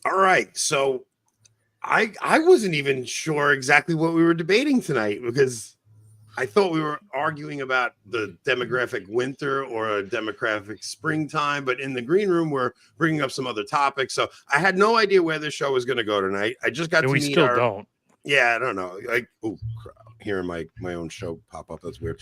All right. So I wasn't even sure exactly what we were debating tonight because I thought we were arguing about the demographic winter or a demographic springtime, but in the green room, we're bringing up some other topics. So I had no idea where the show was going to go tonight. I just got And to we meet still don't. Yeah, I don't know. Like, oh, hearing my own show pop up. That's weird.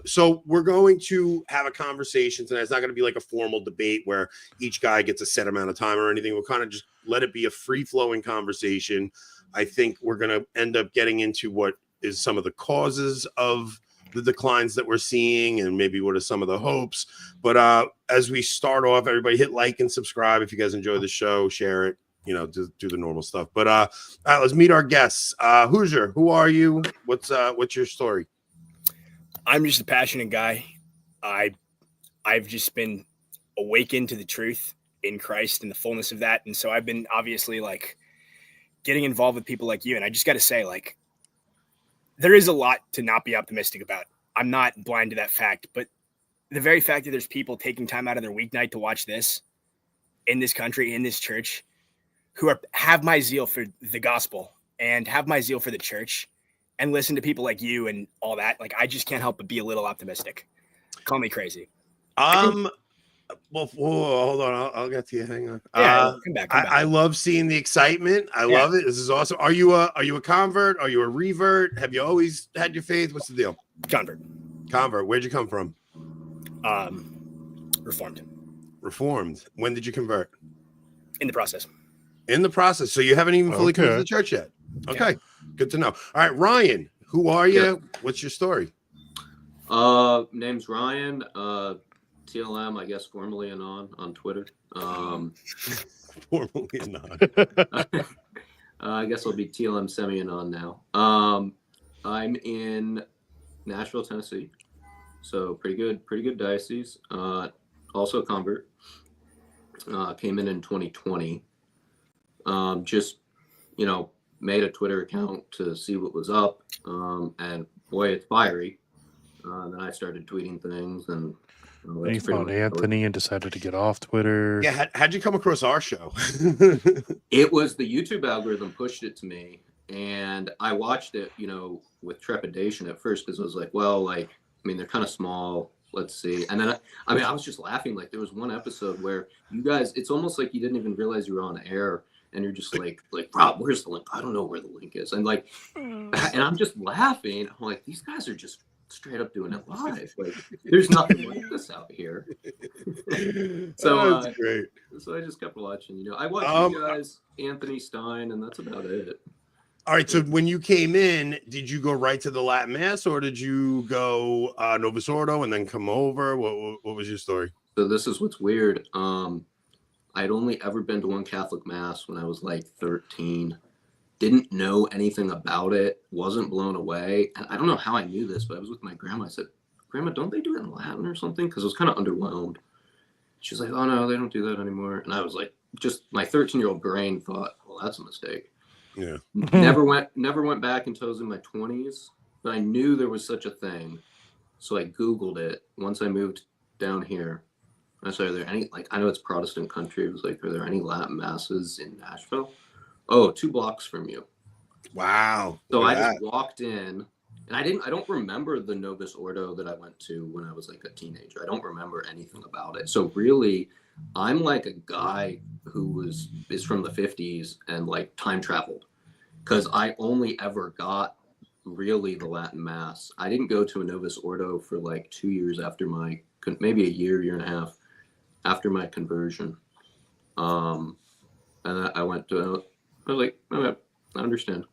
So we're going to have a conversation tonight. It's not going to be like a formal debate where each guy gets a set amount of time or anything. We'll kind of just let it be a free-flowing conversation. I think we're going to end up getting into what is some of the causes of the declines that we're seeing and maybe what are some of the hopes. But as we start off, everybody hit like and subscribe. If you guys enjoy the show, share it. Do the normal stuff. But all right, let's meet our guests. Hoosier, who are you? What's your story? I'm just a passionate guy. I've just been awakened to the truth in Christ and the fullness of that. And so I've been obviously like getting involved with people like you. And I just got to say, like, there is a lot to not be optimistic about. I'm not blind to that fact, but the very fact that there's people taking time out of their weeknight to watch this in this country, in this church, who have my zeal for the gospel and have my zeal for the church and listen to people like you and all that. Like, I just can't help but be a little optimistic. Call me crazy. Well, hold on. I'll get to you. Hang on. Yeah, come back. I love seeing the excitement. I love it. This is awesome. Are you a convert? Are you a revert? Have you always had your faith? What's the deal? Convert. Where'd you come from? Reformed. When did you convert? In the process. So you haven't even fully come to the church yet. Okay. Yeah. Good to know. All right, Ryan, who are you? Yep. What's your story? Name's Ryan. TLM, I guess, formerly Anon on Twitter. Formerly Anon. I guess I'll be TLM semi-Anon now. I'm in Nashville, Tennessee. So pretty good diocese. Also a convert. Came in 2020. Just, made a Twitter account to see what was up. And boy, it's fiery. Then I started tweeting things and you found Anthony and decided to get off Twitter. Yeah. How'd you come across our show? It was the YouTube algorithm pushed it to me, and I watched it, with trepidation at first because I was like, they're kind of small. Let's see. And then I was just laughing. Like, there was one episode where you guys, it's almost like you didn't even realize you were on air. And you're just like, Rob, where's the link? I don't know where the link is. And and I'm just laughing. I'm like, these guys are just straight up doing it live. Like, there's nothing like this out here. So that's great. So I just kept watching. I watched you guys, Anthony Stein, and that's about it. All right. So when you came in, did you go right to the Latin Mass, or did you go Novus Ordo and then come over? What was your story? So this is what's weird. I'd only ever been to one Catholic Mass when I was 13. Didn't know anything about it. Wasn't blown away. And I don't know how I knew this, but I was with my grandma. I said, Grandma, don't they do it in Latin or something? Because I was kind of underwhelmed. She's like, oh, no, they don't do that anymore. And I was like, just my 13-year-old brain thought, well, that's a mistake. Yeah. Never went back until I was in my 20s. But I knew there was such a thing. So I Googled it once I moved down here. I said, are there any, I know it's Protestant country. It was like, are there any Latin masses in Nashville? Oh, 2 blocks from you. Wow. So I just walked in, and I don't remember the Novus Ordo that I went to when I was a teenager. I don't remember anything about it. So really, I'm like a guy who is from the 50s and time traveled, because I only ever got really the Latin Mass. I didn't go to a Novus Ordo for 2 years after maybe a year and a half after my conversion. And I went to, I was like, okay, I understand.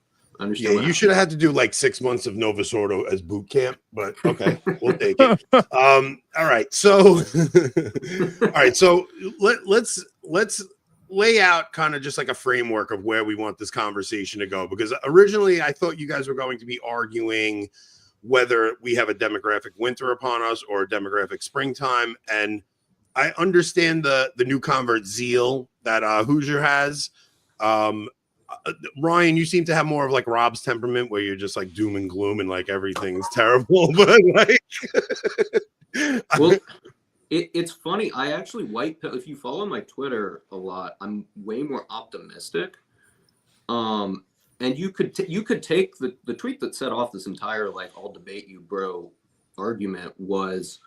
Yeah, you should have had to do 6 months of Novus Ordo as boot camp, but okay, we'll take it. All right, so let's lay out kind of just a framework of where we want this conversation to go, because originally I thought you guys were going to be arguing whether we have a demographic winter upon us or a demographic springtime, and I understand the new convert zeal that Hoosier has. Ryan, you seem to have more of Rob's temperament, where you're just doom and gloom and everything's terrible. But It's funny. I actually white pill. If you follow my Twitter a lot, I'm way more optimistic. And you could take the tweet that set off this entire like "I'll debate you, bro" argument was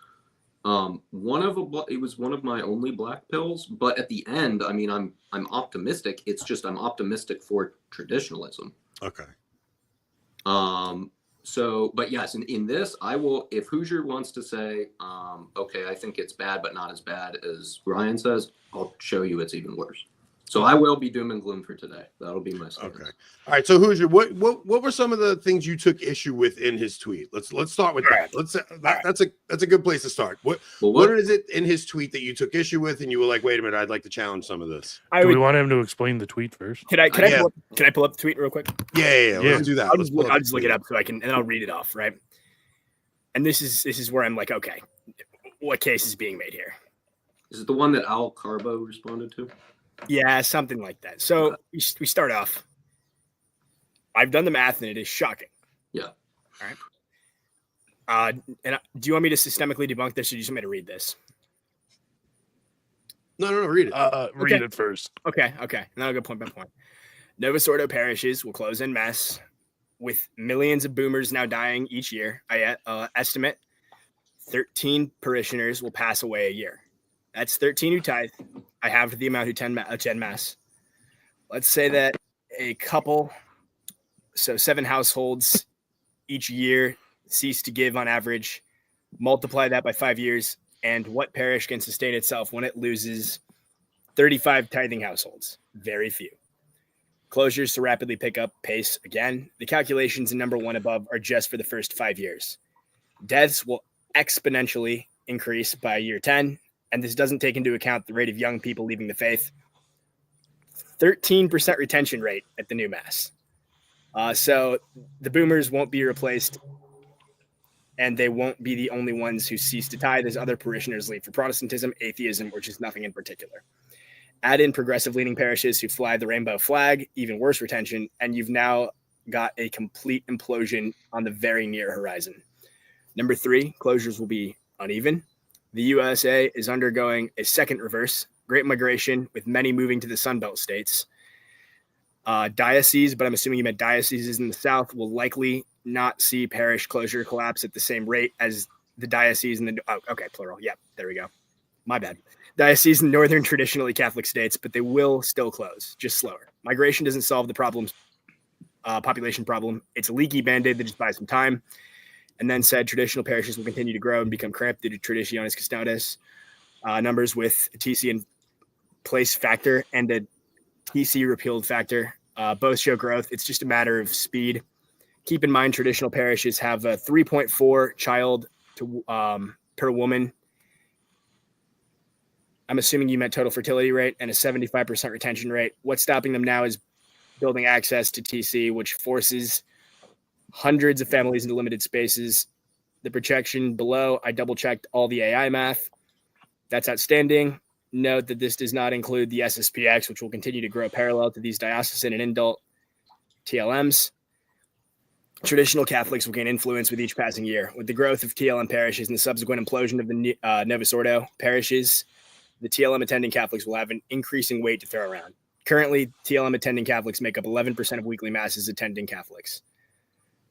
it was one of my only black pills. But at the end, I mean, I'm optimistic. It's just I'm optimistic for traditionalism. Okay. So, but yes, in this, I will, if Hoosier wants to say, okay, I think it's bad, but not as bad as Ryan says, I'll show you it's even worse. So I will be doom and gloom for today. That'll be my stance. Okay. All right. So Hoosier, what were some of the things you took issue with in his tweet? Let's start with that. That's a good place to start. What is it in his tweet that you took issue with and you were like, wait a minute, I'd like to challenge some of this? Do we want him to explain the tweet first? Can I pull up the tweet real quick? Yeah. Let's do that. I'll just look it up so I can, and I'll read it off, right? And this is where I'm like, okay, what case is being made here? Is it the one that Al Carbo responded to? Yeah, something like that. So we start off. I've done the math, and it is shocking. Yeah. All right. And do you want me to systemically debunk this, or do you just want me to read this? No, read it. Read it first. Okay. And then I'll go point by point. Novus Ordo parishes will close en masse, with millions of boomers now dying each year. I estimate 13 parishioners will pass away a year. That's 13 who tithe. I have the amount who attend mass. Let's say that a couple, so 7 households each year cease to give on average. Multiply that by 5 years, and what parish can sustain itself when it loses 35 tithing households? Very few. Closures to rapidly pick up pace again. The calculations in number 1 above are just for the first 5 years. Deaths will exponentially increase by year 10. And this doesn't take into account the rate of young people leaving the faith. 13% retention rate at the new mass. So the boomers won't be replaced, and they won't be the only ones who cease to tithe as other parishioners leave for Protestantism, atheism, or just nothing in particular. Add in progressive-leaning parishes who fly the rainbow flag, even worse retention, and you've now got a complete implosion on the very near horizon. Number 3, closures will be uneven. The USA is undergoing a second reverse, great migration, with many moving to the Sunbelt states. Dioceses, but I'm assuming you meant dioceses in the South, will likely not see parish closure collapse at the same rate as the diocese in the... Oh, okay, plural. Yep, there we go. My bad. Dioceses in northern traditionally Catholic states, but they will still close, just slower. Migration doesn't solve the population problem. It's a leaky Band-Aid that just buys some time. And then said traditional parishes will continue to grow and become cramped due to traditionis custodes numbers with a TC in place factor and a TC repealed factor. Both show growth. It's just a matter of speed. Keep in mind, traditional parishes have a 3.4 child to per woman. I'm assuming you meant total fertility rate and a 75% retention rate. What's stopping them now is building access to TC, which forces hundreds of families into limited spaces. The projection below, I double-checked all the AI math. That's outstanding. Note that this does not include the SSPX, which will continue to grow parallel to these diocesan and indult TLMs. Traditional Catholics will gain influence with each passing year. With the growth of TLM parishes and the subsequent implosion of the Novus Ordo parishes, the TLM attending Catholics will have an increasing weight to throw around. Currently, TLM attending Catholics make up 11% of weekly masses attending Catholics.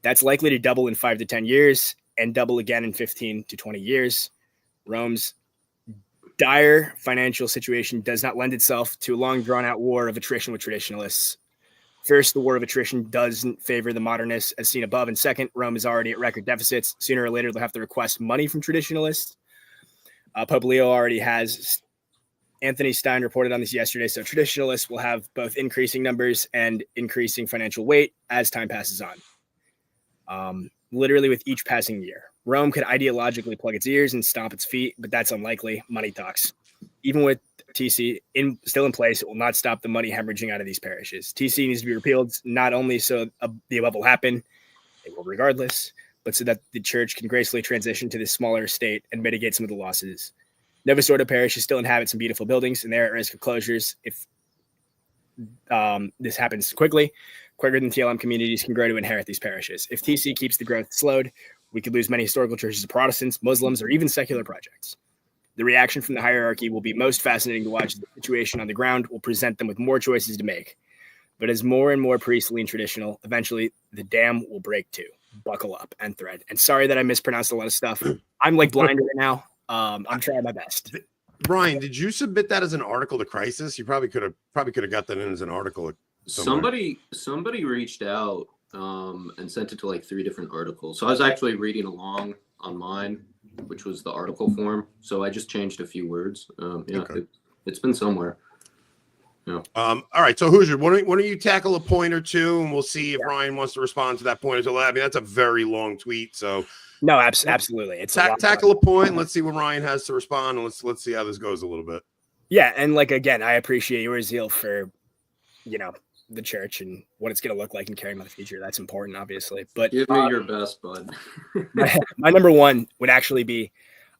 That's likely to double in 5 to 10 years and double again in 15 to 20 years. Rome's dire financial situation does not lend itself to a long drawn-out war of attrition with traditionalists. First, the war of attrition doesn't favor the modernists as seen above. And second, Rome is already at record deficits. Sooner or later, they'll have to request money from traditionalists. Pope Leo already has. Anthony Stein reported on this yesterday. So traditionalists will have both increasing numbers and increasing financial weight as time passes on. Literally with each passing year. Rome could ideologically plug its ears and stomp its feet, but that's unlikely. Money talks. Even with TC still in place, it will not stop the money hemorrhaging out of these parishes. TC needs to be repealed, not only so the above will happen, it will regardless, but so that the church can gracefully transition to this smaller state and mitigate some of the losses. Novus Ordo parishes still inhabit some beautiful buildings, and they're at risk of closures if this happens quicker than TLM communities can grow to inherit these parishes. If TC keeps the growth slowed, we could lose many historical churches of Protestants, Muslims, or even secular projects. The reaction from the hierarchy will be most fascinating to watch. The situation on the ground will present them with more choices to make. But as more and more priestly and traditional, eventually the dam will break too. Buckle up and thread. And sorry that I mispronounced a lot of stuff. I'm like blind right now. I'm trying my best. Brian, did you submit that as an article to Crisis? You probably could have got that in as an article somewhere. Somebody reached out and sent it to like 3 different articles. So I was actually reading along on mine, which was the article form. So I just changed a few words. Okay. It's been somewhere. Yeah. All right. So Hoosier, why don't you tackle a point or two, and we'll see if Ryan wants to respond to that point. I mean, that's a very long tweet. So no, absolutely. It's tackle a point. Let's see what Ryan has to respond, and let's see how this goes a little bit. Yeah, and like again, I appreciate your zeal for, the church and what it's going to look like and carrying on the future. That's important, obviously. But give me your best, bud. my number one would actually be,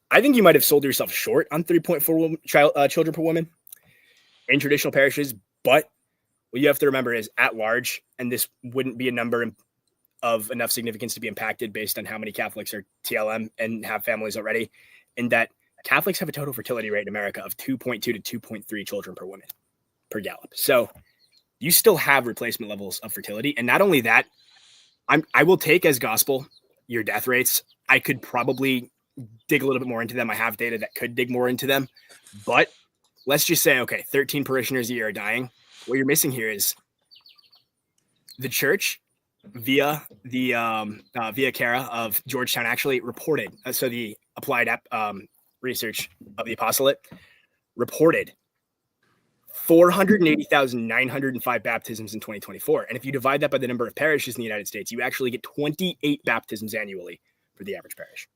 I think you might have sold yourself short on 3.4 children per woman in traditional parishes. But what you have to remember is at large, and this wouldn't be a number of enough significance to be impacted based on how many Catholics are TLM and have families already, in that Catholics have a total fertility rate in America of 2.2 to 2.3 children per woman per Gallup. So you still have replacement levels of fertility. And not only that, I will take as gospel your death rates. I could probably dig a little bit more into them. I have data that could dig more into them. But let's just say, okay, 13 parishioners a year are dying. What you're missing here is the church via the via Cara of Georgetown actually reported. So the applied research of the apostolate reported 480,905 baptisms in 2024. And if you divide that by the number of parishes in the United States, you actually get 28 baptisms annually for the average parish.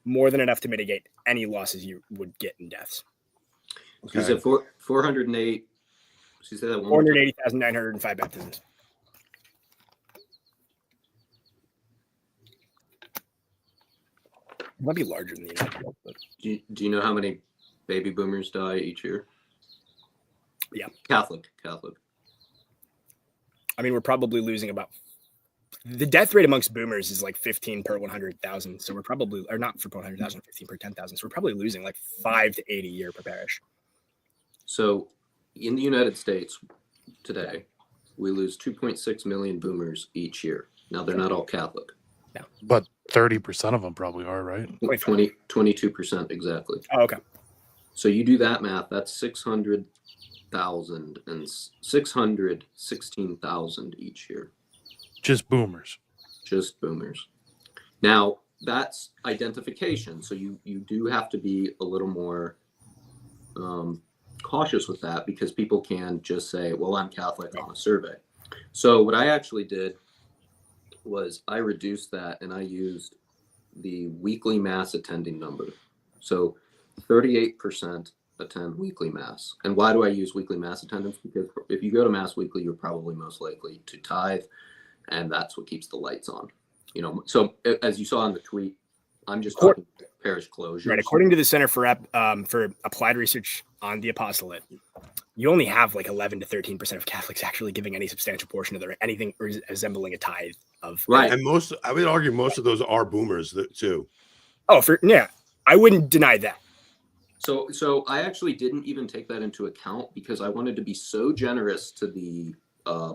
More than enough to mitigate any losses you would get in deaths. Okay. You said 408. So you said that 480,905 baptisms. It might be larger than the United States. But... Do you know how many baby boomers die each year? Yeah. Catholic. I mean, we're probably losing about the death rate amongst boomers is like 15 per 100,000. So we're probably, or not for 100,000, 15 per 10,000. So we're probably losing like 5 to 8 a year per parish. So in the United States today, we lose 2.6 million boomers each year. Now, they're not all Catholic. No. But 30% of them probably are, right? 22% exactly. Oh, okay. So you do that math, that's 600,000 and 616,000 each year. Just boomers. Just boomers. Now, that's identification. So you do have to be a little more cautious with that, because people can just say, well, I'm Catholic on a survey. So what I actually did was I reduced that, and I used the weekly mass attending number. So 38% attend weekly mass. And why do I use weekly mass attendance? Because if you go to mass weekly, you're probably most likely to tithe, and that's what keeps the lights on. So as you saw in the tweet, I'm just talking parish closures. Right. According to the Center for Applied Research on the Apostolate, you only have like 11 to 13% of Catholics actually giving any substantial portion of their anything resembling a tithe of. Right. And I would argue most of those are boomers too. Oh, I wouldn't deny that. So I actually didn't even take that into account, because I wanted to be so generous to the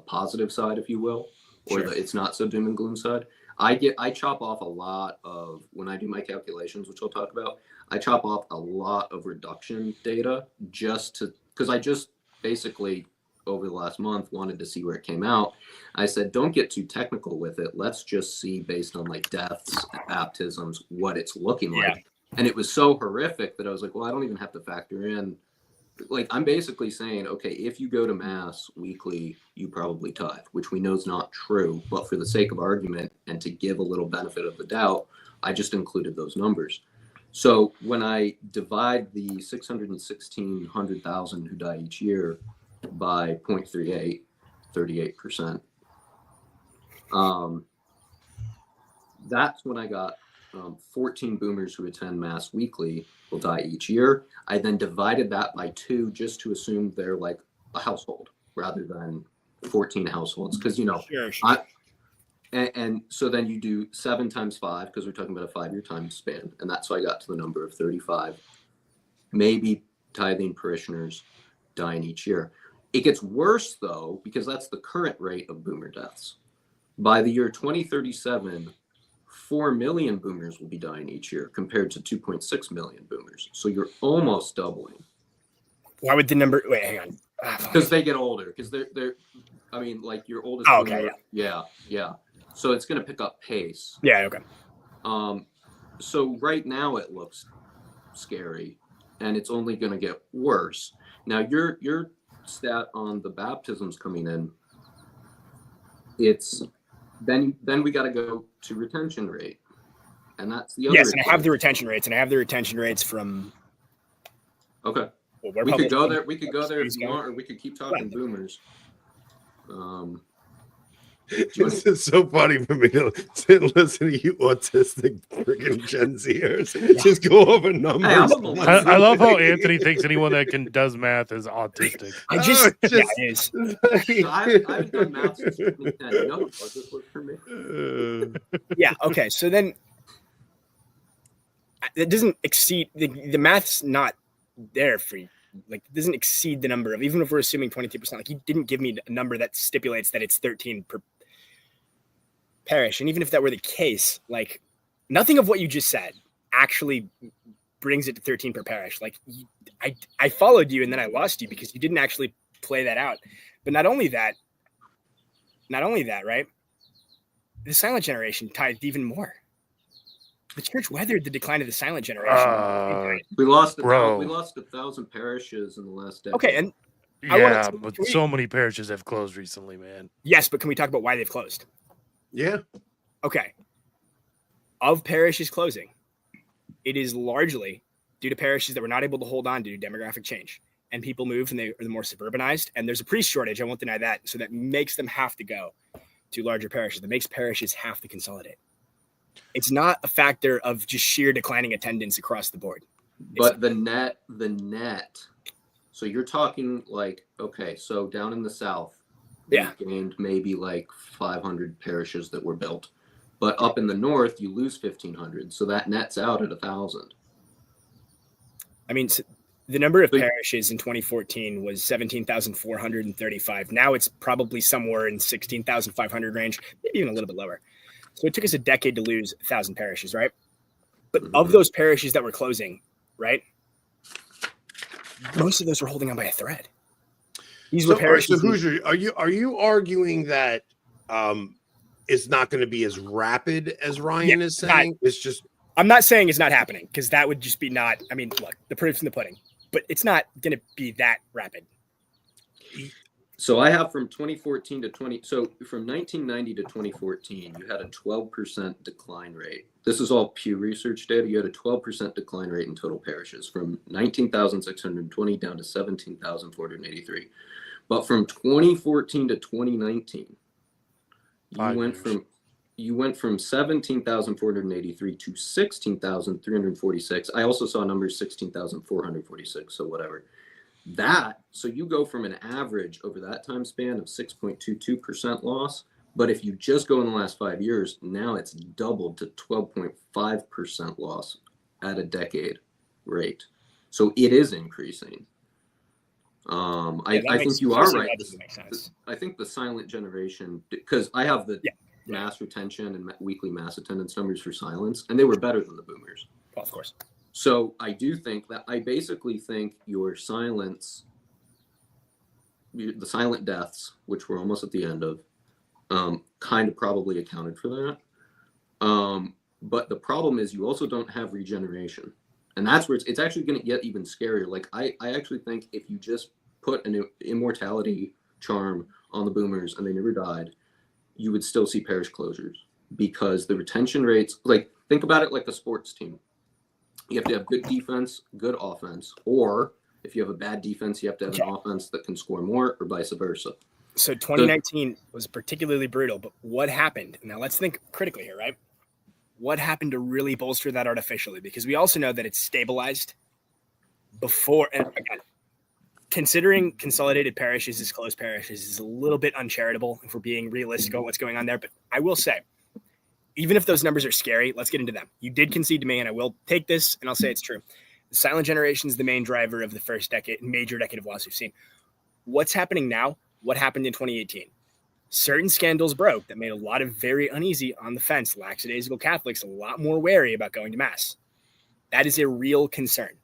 positive side, if you will, or Sure. the it's not so doom and gloom side. I chop off a lot of, when I do my calculations, which I'll talk about, I chop off a lot of reduction data because I just basically over the last month wanted to see where it came out. I said, don't get too technical with it. Let's just see based on like deaths, baptisms, what it's looking like. Yeah. And it was so horrific that I was like, well, I don't even have to factor in. Like, I'm basically saying, okay, if you go to mass weekly, you probably tithe, which we know is not true. But for the sake of argument and to give a little benefit of the doubt, I just included those numbers. So when I divide the 616,000 who die each year by 0.38, 38%, that's when I got 14 boomers who attend mass weekly will die each year. I then divided that by 2 just to assume they're like a household rather than 14 households, because Sure. and so then you do 7 times 5, because we're talking about a 5-year time span, and that's how I got to the number of 35 maybe tithing parishioners dying each year. It gets worse, though, because that's the current rate of boomer deaths. By the year 2037, 4 million boomers will be dying each year compared to 2.6 million boomers. So you're almost doubling. Why would the number? Wait, hang on. Because they get older. Because they're, I mean, like your oldest. Oh, okay. Boomer, yeah. So it's going to pick up pace. Yeah. Okay. So right now it looks scary, and it's only going to get worse. Now your stat on the baptisms coming in, it's then we got to go to retention rate, and that's the other. Yes, and I have the retention rates, from. Okay. Well, we could go there. We could go there if you want, or we could keep talking boomers. This is so funny for me to sit and listen to you autistic freaking Gen Zers just go over numbers. I love how Anthony thinks anyone that does math is autistic. It is. I've done math since 2010. No, this works for me. Yeah. Okay. So then, it doesn't exceed the math's not there for you. Like, it doesn't exceed the number of, even if we're assuming 22%. Like, he didn't give me a number that stipulates that it's 13 per parish. And even if that were the case, like, nothing of what you just said actually brings it to 13 per parish. Like, I followed you and then I lost you because you didn't actually play that out. But not only that, right? The silent generation tithed even more. The church weathered the decline of the silent generation. We lost 1,000 parishes in the last decade. Okay, and but so many parishes have closed recently, man. Yes, but can we talk about why they've closed? Yeah. Okay. Of parishes closing, it is largely due to parishes that were not able to hold on due to demographic change. And people moved and they are more suburbanized. And there's a priest shortage, I won't deny that. So that makes them have to go to larger parishes. That makes parishes have to consolidate. It's not a factor of just sheer declining attendance across the board. But the net. So you're talking like, okay, so down in the South, we gained maybe like 500 parishes that were built. But up in the North, you lose 1,500. So that nets out at 1,000. I mean, the number of parishes in 2014 was 17,435. Now it's probably somewhere in 16,500 range, maybe even a little bit lower. So it took us a decade to lose 1,000 parishes, right? But of those parishes that were closing, right, most of those were holding on by a thread. These were parishes. So Hoosier, are you arguing that it's not going to be as rapid as Ryan is saying? It's just. I'm not saying it's not happening because that would just be not. I mean, look, the proof's in the pudding, but it's not going to be that rapid. So I have from 2014 to so from 1990 to 2014, you had a 12% decline rate. This is all Pew Research data. You had a 12% decline rate in total parishes from 19,620 down to 17,483. But from 2014 to 2019, you went from 17,483 to 16,346. I also saw numbers 16,446. So whatever. So you go from an average over that time span of 6.22% loss, but if you just go in the last 5 years, now it's doubled to 12.5% loss at a decade rate. So it is increasing. I think you are right. I think the silent generation, because I have the mass retention and weekly mass attendance numbers for silence, and they were better than the boomers. Well, of course. So I do think that I basically think your silence, the silent deaths, which we're almost at the end of, kind of probably accounted for that. But the problem is you also don't have regeneration. And that's where it's actually going to get even scarier. Like I actually think if you just put an immortality charm on the boomers and they never died, you would still see parish closures because the retention rates, like think about it like a sports team. You have to have good defense, good offense, or if you have a bad defense, you have to have an offense that can score more, or vice versa. So 2019 was particularly brutal, but what happened? Now let's think critically here, right? What happened to really bolster that artificially? Because we also know that it's stabilized before, and again, considering consolidated parishes as closed parishes is a little bit uncharitable if we're being realistic about what's going on there. But I will say, even if those numbers are scary, let's get into them. You did concede to me, and I will take this, and I'll say it's true. The silent generation is the main driver of the first major decade of loss we've seen. What's happening now? What happened in 2018? Certain scandals broke that made a lot of very uneasy, on the fence, lackadaisical Catholics a lot more wary about going to Mass. That is a real concern.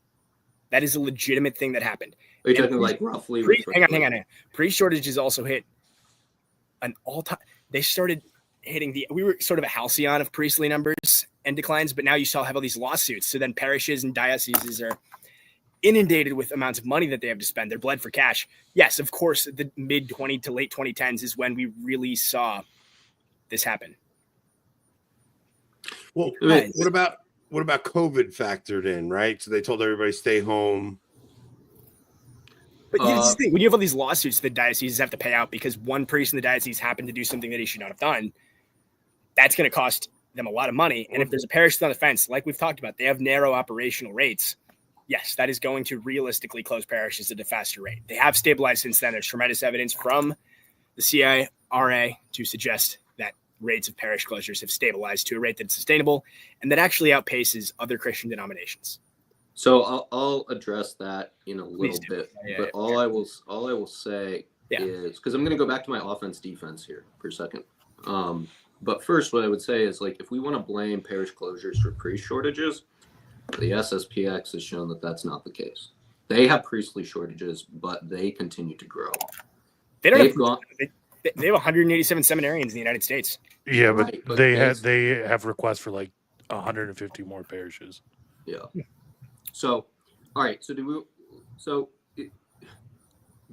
That is a legitimate thing that happened. Are you talking like roughly? Hang on. Priest shortages also hit an all-time. They started hitting we were sort of a halcyon of priestly numbers and declines, but now you have all these lawsuits. So then parishes and dioceses are inundated with amounts of money that they have to spend. They're bled for cash. Yes, of course, the mid 20 to late 2010s is when we really saw this happen. Well, what about COVID factored in, right? So they told everybody stay home. But this is the thing. When you have all these lawsuits, the dioceses have to pay out because one priest in the diocese happened to do something that he should not have done. That's going to cost them a lot of money. And if there's a parish on the fence, like we've talked about, they have narrow operational rates. Yes, that is going to realistically close parishes at a faster rate. They have stabilized since then. There's tremendous evidence from the CIRA to suggest that rates of parish closures have stabilized to a rate that's sustainable and that actually outpaces other Christian denominations. So I'll address that in a little bit, but all I will say is, because I'm going to go back to my offense defense here for a second. But first, what I would say is, like, if we want to blame parish closures for priest shortages, the SSPX has shown that that's not the case. They have priestly shortages, but they continue to grow. They have 187 seminarians in the United States. Yeah, but they have requests for like 150 more parishes. Yeah. So, all right.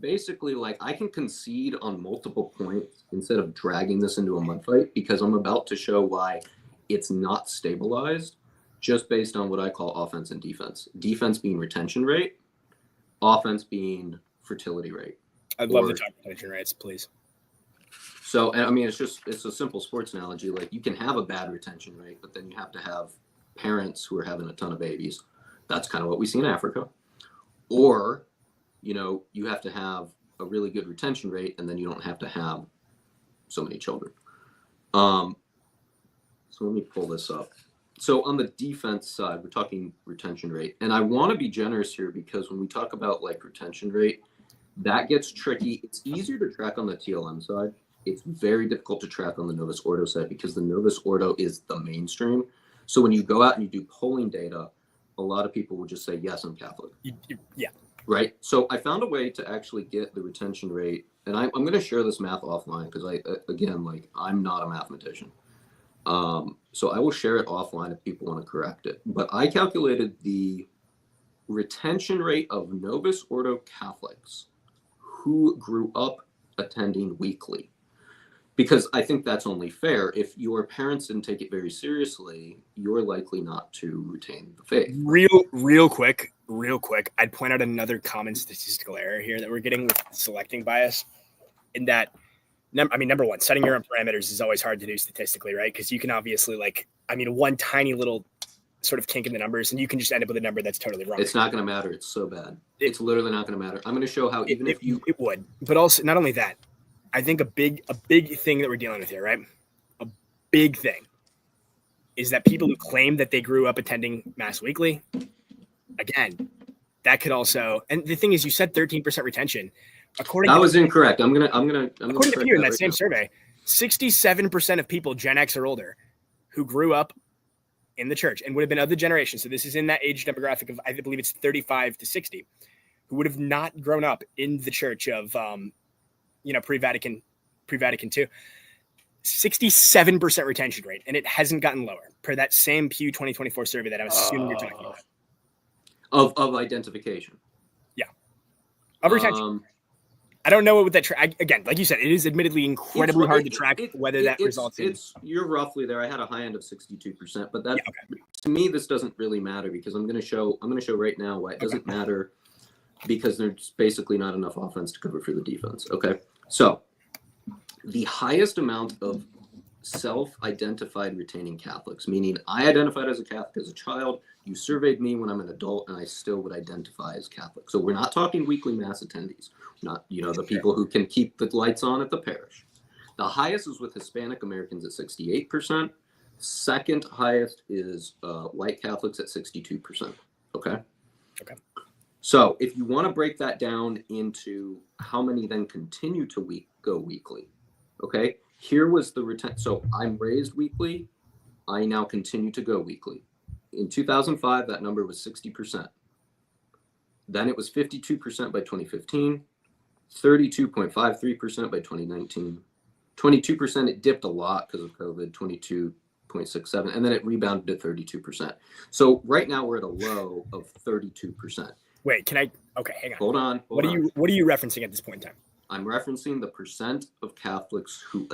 Basically, like, I can concede on multiple points instead of dragging this into a mud fight, because I'm about to show why it's not stabilized just based on what I call offense and defense. Defense being retention rate, offense being fertility rate. I'd love to talk retention rates, please. So, and I mean, it's a simple sports analogy. Like, you can have a bad retention rate, but then you have to have parents who are having a ton of babies. That's kind of what we see in Africa. Or, you have to have a really good retention rate, and then you don't have to have so many children. So let me pull this up. So on the defense side, we're talking retention rate. And I want to be generous here, because when we talk about like retention rate, that gets tricky. It's easier to track on the TLM side. It's very difficult to track on the Novus Ordo side, because the Novus Ordo is the mainstream. So when you go out and you do polling data, a lot of people will just say, yes, I'm Catholic. Yeah. Right. So I found a way to actually get the retention rate. And I'm going to share this math offline, because I'm not a mathematician. So I will share it offline if people want to correct it. But I calculated the retention rate of Novus Ordo Catholics who grew up attending weekly, because I think that's only fair. If your parents didn't take it very seriously, you're likely not to retain the faith. Real quick, I'd point out another common statistical error here that we're getting with selecting bias, in that, number one, setting your own parameters is always hard to do statistically, right? Because you can obviously, one tiny little sort of kink in the numbers, and you can just end up with a number that's totally wrong. It's not going to matter. It's so bad. It's literally not going to matter. I'm going to show how it would. But also, not only that, I think a big thing that we're dealing with here, right? A big thing is that people who claim that they grew up attending Mass weekly, again, that could also, and the thing is, you said 13% retention. That was incorrect. According to Peter in that same survey, 67% of people Gen X or older who grew up in the church and would have been of the generation. So this is in that age demographic of, I believe it's 35 to 60, who would have not grown up in the church of, pre-Vatican II. 67% retention rate, and it hasn't gotten lower per that same Pew 2024 survey that I was assuming you're talking about. Of identification. Yeah. Of retention. I don't know what that again, like you said, it is admittedly incredibly hard to track whether that results in. You're roughly there. I had a high end of 62%, but that to me, this doesn't really matter, because I'm going to show right now why it doesn't matter, because there's basically not enough offense to cover for the defense. Okay. So the highest amount of self-identified retaining Catholics, meaning I identified as a Catholic as a child, you surveyed me when I'm an adult, and I still would identify as Catholic. So we're not talking weekly Mass attendees, not, the people who can keep the lights on at the parish. The highest is with Hispanic Americans at 68%. Second highest is white Catholics at 62%. Okay. Okay. So if you want to break that down into how many then continue to go weekly, okay, here was the retention. So I'm raised weekly. I now continue to go weekly. In 2005, that number was 60%. Then it was 52% by 2015, 32.53% by 2019, 22%. It dipped a lot because of COVID, 22.67, and then it rebounded to 32%. So right now we're at a low of 32%. Wait, can I? Okay, hang on. Hold on. What are you referencing at this point in time? I'm referencing the percent of Catholics who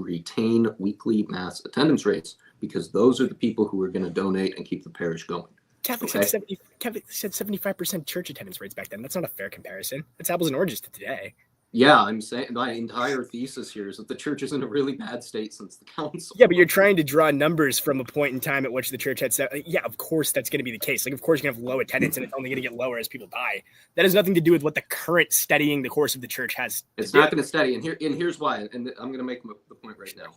retain weekly mass attendance rates, because those are the people who are going to donate and keep the parish going. Catholics said 75% church attendance rates back then. That's not a fair comparison. It's apples and oranges to today. Yeah, I'm saying my entire thesis here is that the church is in a really bad state since the council. Yeah, but you're trying to draw numbers from a point in time at which the church had said, yeah, of course that's going to be the case. Like, of course you're going to have low attendance and it's only going to get lower as people die. That has nothing to do with what the current steadying the course of the church has. It's not going to steady. And here's why. And I'm going to make the point right now.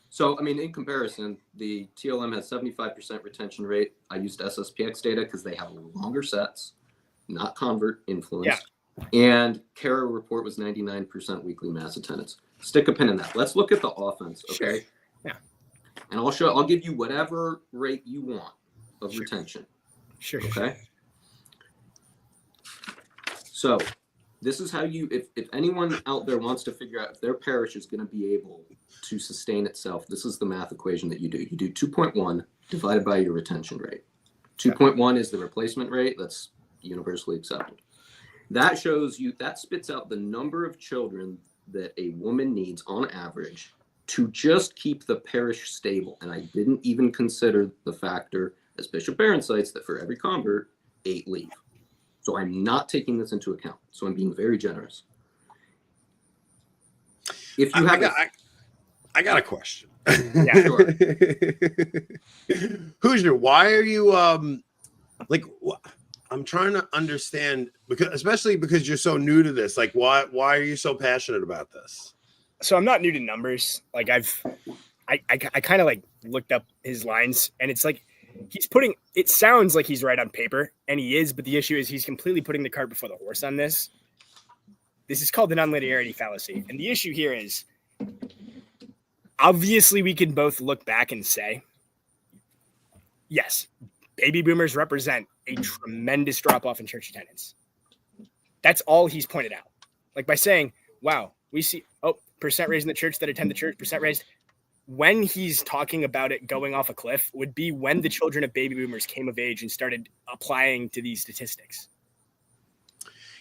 So, I mean, in comparison, the TLM has 75% retention rate. I used SSPX data because they have longer sets, not convert influenced. Yeah. And Cara report was 99% weekly mass attendance. Stick a pin in that. Let's look at the offense, okay? Sure. Yeah. And I'll give you whatever rate you want of retention. Sure. Okay. So this is how if anyone out there wants to figure out if their parish is going to be able to sustain itself, this is the math equation that you do. You do 2.1 divided by your retention rate. 2.1 is the replacement rate. That's universally accepted. That spits out the number of children that a woman needs on average to just keep the parish stable. And I didn't even consider the factor, as Bishop Barron cites, that for every convert, 8 leave. So I'm not taking this into account. So I'm being very generous. If you have I got a question. Yeah, sure. Hoosier, why are you I'm trying to understand, especially because you're so new to this. Like, why are you so passionate about this? So I'm not new to numbers. Like I kind of like looked up his lines, and it's like it sounds like he's right on paper, and he is, but the issue is he's completely putting the cart before the horse on this. This is called the nonlinearity fallacy. And the issue here is, obviously we can both look back and say, yes, baby boomers represent a tremendous drop-off in church attendance. That's all he's pointed out. Like by saying, wow, we see, percent raised in the church that attend the church, percent raised. When he's talking about it going off a cliff would be when the children of baby boomers came of age and started applying to these statistics.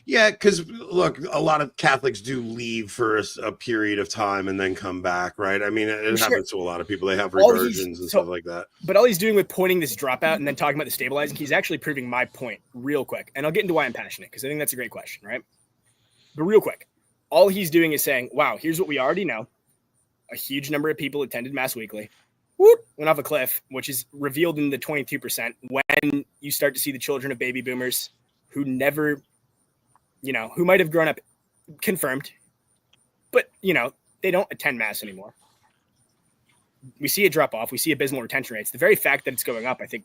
Yeah, because look, a lot of Catholics do leave for a period of time and then come back, right? I mean, it happens to a lot of people. They have reversions and stuff like that. But all he's doing with pointing this dropout and then talking about the stabilizing, he's actually proving my point real quick. And I'll get into why I'm passionate, because I think that's a great question, right? But real quick, all he's doing is saying, wow, here's what we already know. A huge number of people attended Mass weekly. Whoop, went off a cliff, which is revealed in the 22% when you start to see the children of baby boomers who never... who might have grown up confirmed, but, they don't attend Mass anymore. We see it drop off. We see abysmal retention rates. The very fact that it's going up, I think,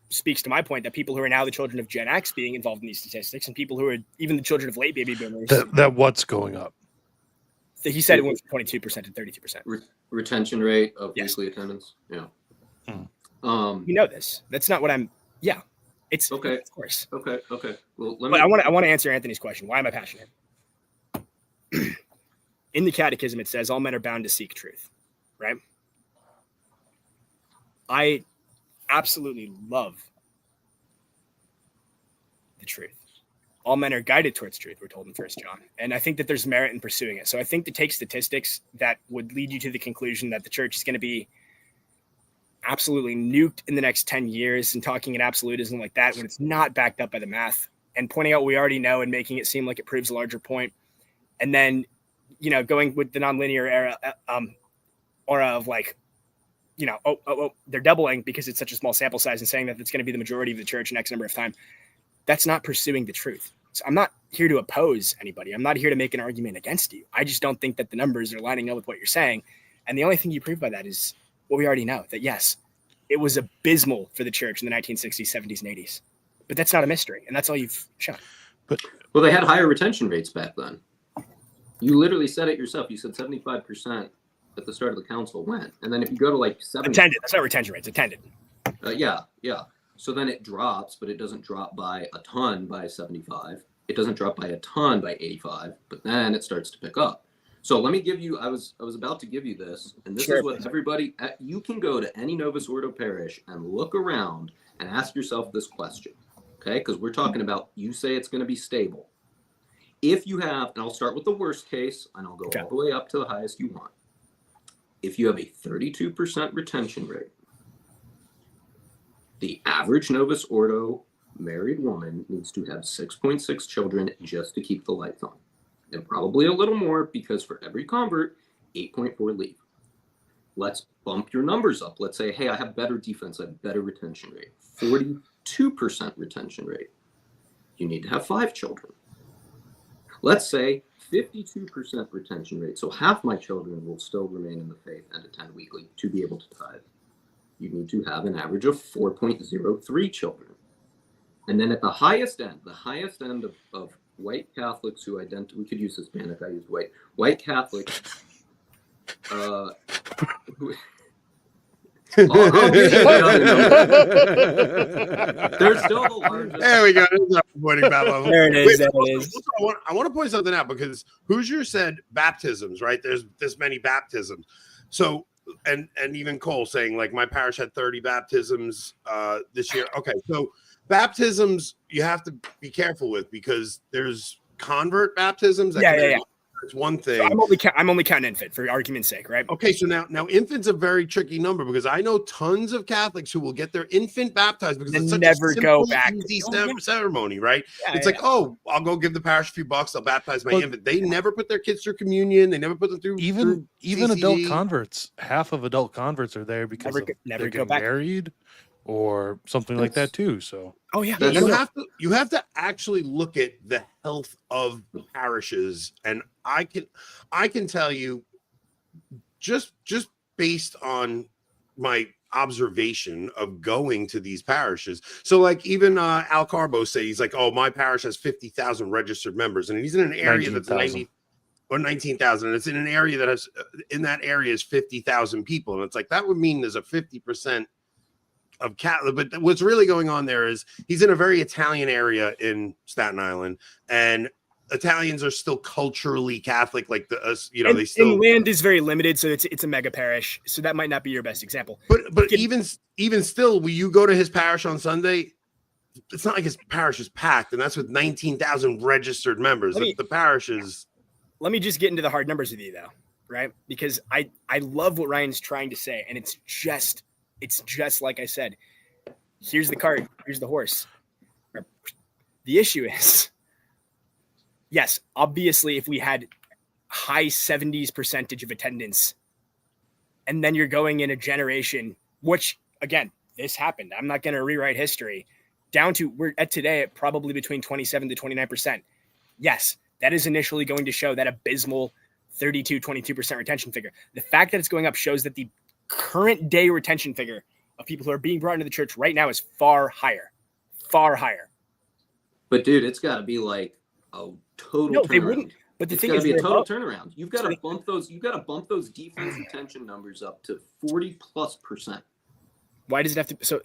speaks to my point that people who are now the children of Gen X being involved in these statistics, and people who are even the children of late baby boomers. That what's going up? He said it went from 22% to 32%. Retention rate of weekly attendance. Yeah. You know this. That's not what I'm... Yeah. It's okay. Of course. Okay. Well, I want to answer Anthony's question. Why am I passionate? In the Catechism, it says all men are bound to seek truth, right? I absolutely love the truth. All men are guided towards truth, we're told in 1 John. And I think that there's merit in pursuing it. So I think to take statistics that would lead you to the conclusion that the church is going to be absolutely nuked in the next 10 years and talking in absolutism like that when it's not backed up by the math and pointing out what we already know and making it seem like it proves a larger point. And then, going with the nonlinear aura of like, they're doubling because it's such a small sample size and saying that it's going to be the majority of the church in X number of time. That's not pursuing the truth. So I'm not here to oppose anybody. I'm not here to make an argument against you. I just don't think that the numbers are lining up with what you're saying. And the only thing you prove by that is what we already know, that yes, it was abysmal for the church in the 1960s, 70s, and 80s. but that's not a mystery, and that's all you've shown. Well, they had higher retention rates back then. You literally said it yourself. You said 75% at the start of the council went, and then if you go to like 70, attended. That's not retention rates. Attended. Yeah. So then it drops, but it doesn't drop by a ton by 75. It doesn't drop by a ton by 85, but then it starts to pick up. So let me give you. I was about to give you this, and this is what everybody. You can go to any Novus Ordo parish and look around and ask yourself this question, okay? Because we're talking about. You say it's going to be stable. If you have, and I'll start with the worst case, and I'll go all the way up to the highest you want. If you have a 32% retention rate, the average Novus Ordo married woman needs to have 6.6 children just to keep the lights on. And probably a little more because for every convert, 8.4 leave. Let's bump your numbers up. Let's say, hey, I have better defense, I have better retention rate. 42% retention rate. You need to have 5 children. Let's say 52% retention rate. So half my children will still remain in the faith and attend weekly to be able to tithe. You need to have an average of 4.03 children. And then at the highest end of white Catholics who we could use Hispanic, I used white Catholics. I'll give you the other number. They're still the largest. There we go. There it is. I want to point something out because Hoosier said baptisms, right? There's this many baptisms. So, and even Cole saying like my parish had 30 baptisms this year. Okay, so baptisms you have to be careful with because there's convert baptisms. Yeah. That's one thing. So I'm only counting infant for argument's sake, right? Okay, so now infant's a very tricky number because I know tons of Catholics who will get their infant baptized because it's such never a simple, go back easy ceremony, right? Yeah, it's like, oh, I'll go give the parish a few bucks. I'll baptize my infant. They never put their kids through communion. They never put them through even CCD. adult converts. Half of adult converts are there because they're getting married or something like that too. So you have to actually look at the health of parishes, and I can tell you just based on my observation of going to these parishes. So like even Al Carbo say he's like, oh, my parish has 50,000 registered members, and he's in an area 19, that's 90 or 19,000, and it's in an area that has in that area is 50,000 people, and it's like that would mean there's a 50% of Catholic, but what's really going on there is he's in a very Italian area in Staten Island, and Italians are still culturally Catholic, like they still. And land is very limited, so it's a mega parish, so that might not be your best example. But even still, when you go to his parish on Sunday, it's not like his parish is packed, and that's with 19,000 registered members. The parish is. Let me just get into the hard numbers with you, though, right? Because I love what Ryan's trying to say, and it's just like I said. Here's the cart. Here's the horse. The issue is, yes, obviously, if we had high 70s% of attendance, and then you're going in a generation, which again, this happened. I'm not going to rewrite history. Down to we're at today at probably between 27 to 29%. Yes, that is initially going to show that abysmal 22% retention figure. The fact that it's going up shows that the current day retention figure of people who are being brought into the church right now is far higher. But dude, it's got to be like a total turnaround. They wouldn't. But the thing is, be a total turnaround. You've got to bump those defense retention numbers up to 40+%. Why does it have to? So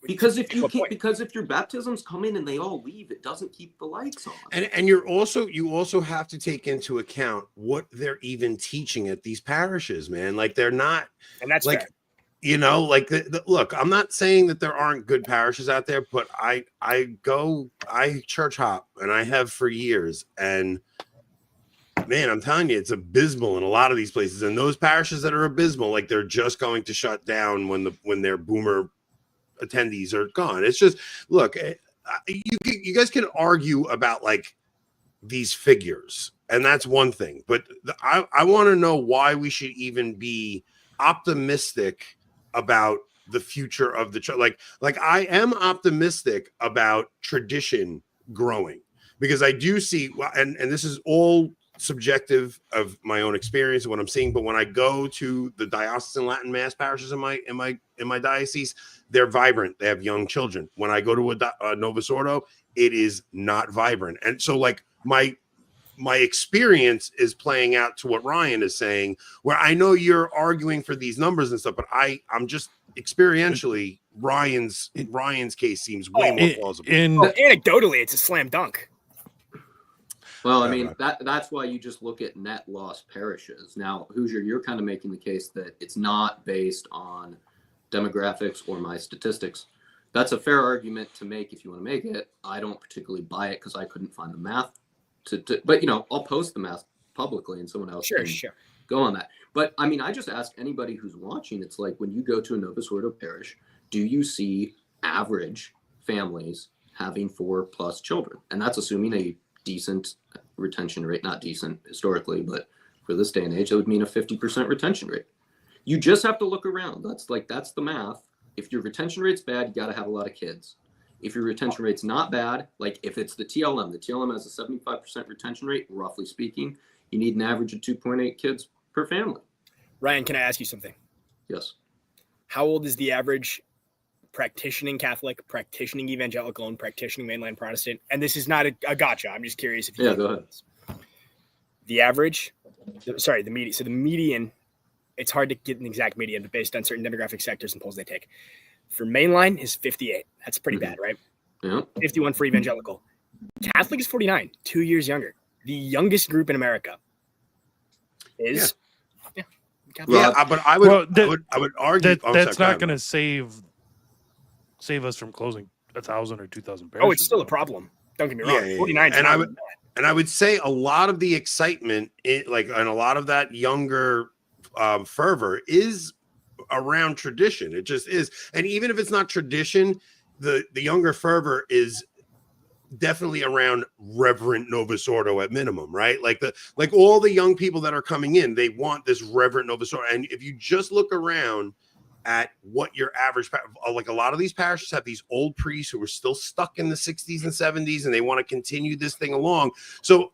because if your baptisms come in and they all leave, it doesn't keep the lights on. And you also have to take into account what they're even teaching at these parishes, man. Like they're not, and that's like, fair. you know, like look, I'm not saying that there aren't good parishes out there, but I church hop, and I have for years, and man, I'm telling you, it's abysmal in a lot of these places. And those parishes that are abysmal, like they're just going to shut down when their boomer attendees are gone. It's just, look, you guys can argue about like these figures, and that's one thing. But I want to know why we should even be optimistic about the future of the church. Like I am optimistic about tradition growing, because I do see, and this is all subjective of my own experience and what I'm seeing, but when I go to the diocesan Latin Mass parishes in my diocese, they're vibrant. They have young children. When I go to a Novus Ordo, it is not vibrant. And so like my experience is playing out to what Ryan is saying, where I know you're arguing for these numbers and stuff, but I'm just experientially Ryan's case seems way more plausible. Anecdotally, it's a slam dunk. Well, I mean, that's why you just look at net loss parishes. Now, Hoosier, you're kind of making the case that it's not based on demographics or my statistics. That's a fair argument to make if you want to make it. I don't particularly buy it because I couldn't find the math but you know, I'll post the math publicly and someone else can go on that. But I mean, I just ask anybody who's watching, it's like when you go to a Novus Ordo parish, do you see average families having 4+ children? And that's assuming a decent retention rate, not decent historically, but for this day and age, that would mean a 50% retention rate. You just have to look around. That's the math. If your retention rate's bad, you got to have a lot of kids. If your retention rate's not bad, like if it's the TLM has a 75% retention rate, roughly speaking, you need an average of 2.8 kids per family. Ryan, can I ask you something? Yes. How old is the average practicing Catholic, practicing evangelical, and practicing mainline Protestant? And this is not a gotcha. I'm just curious if you go ahead. The average, the median. So the median, it's hard to get an exact median, but based on certain demographic sectors and polls they take. For mainline is 58. That's pretty bad, right? Yeah. 51 for evangelical. Catholic is 49, 2 years younger. The youngest group in America is but I would argue that's not going to save us from closing 1,000 or 2,000 parishes. Oh, it's still a problem. Don't get me wrong. 49. And I would say a lot of the excitement, and a lot of that younger fervor is around tradition. It just is. And even if it's not tradition, the younger fervor is definitely around reverent Novus Ordo at minimum, right? Like all the young people that are coming in, they want this reverent Novus Ordo. And if you just look around at what your average, like a lot of these parishes have these old priests who are still stuck in the 60s and 70s, and they want to continue this thing along. So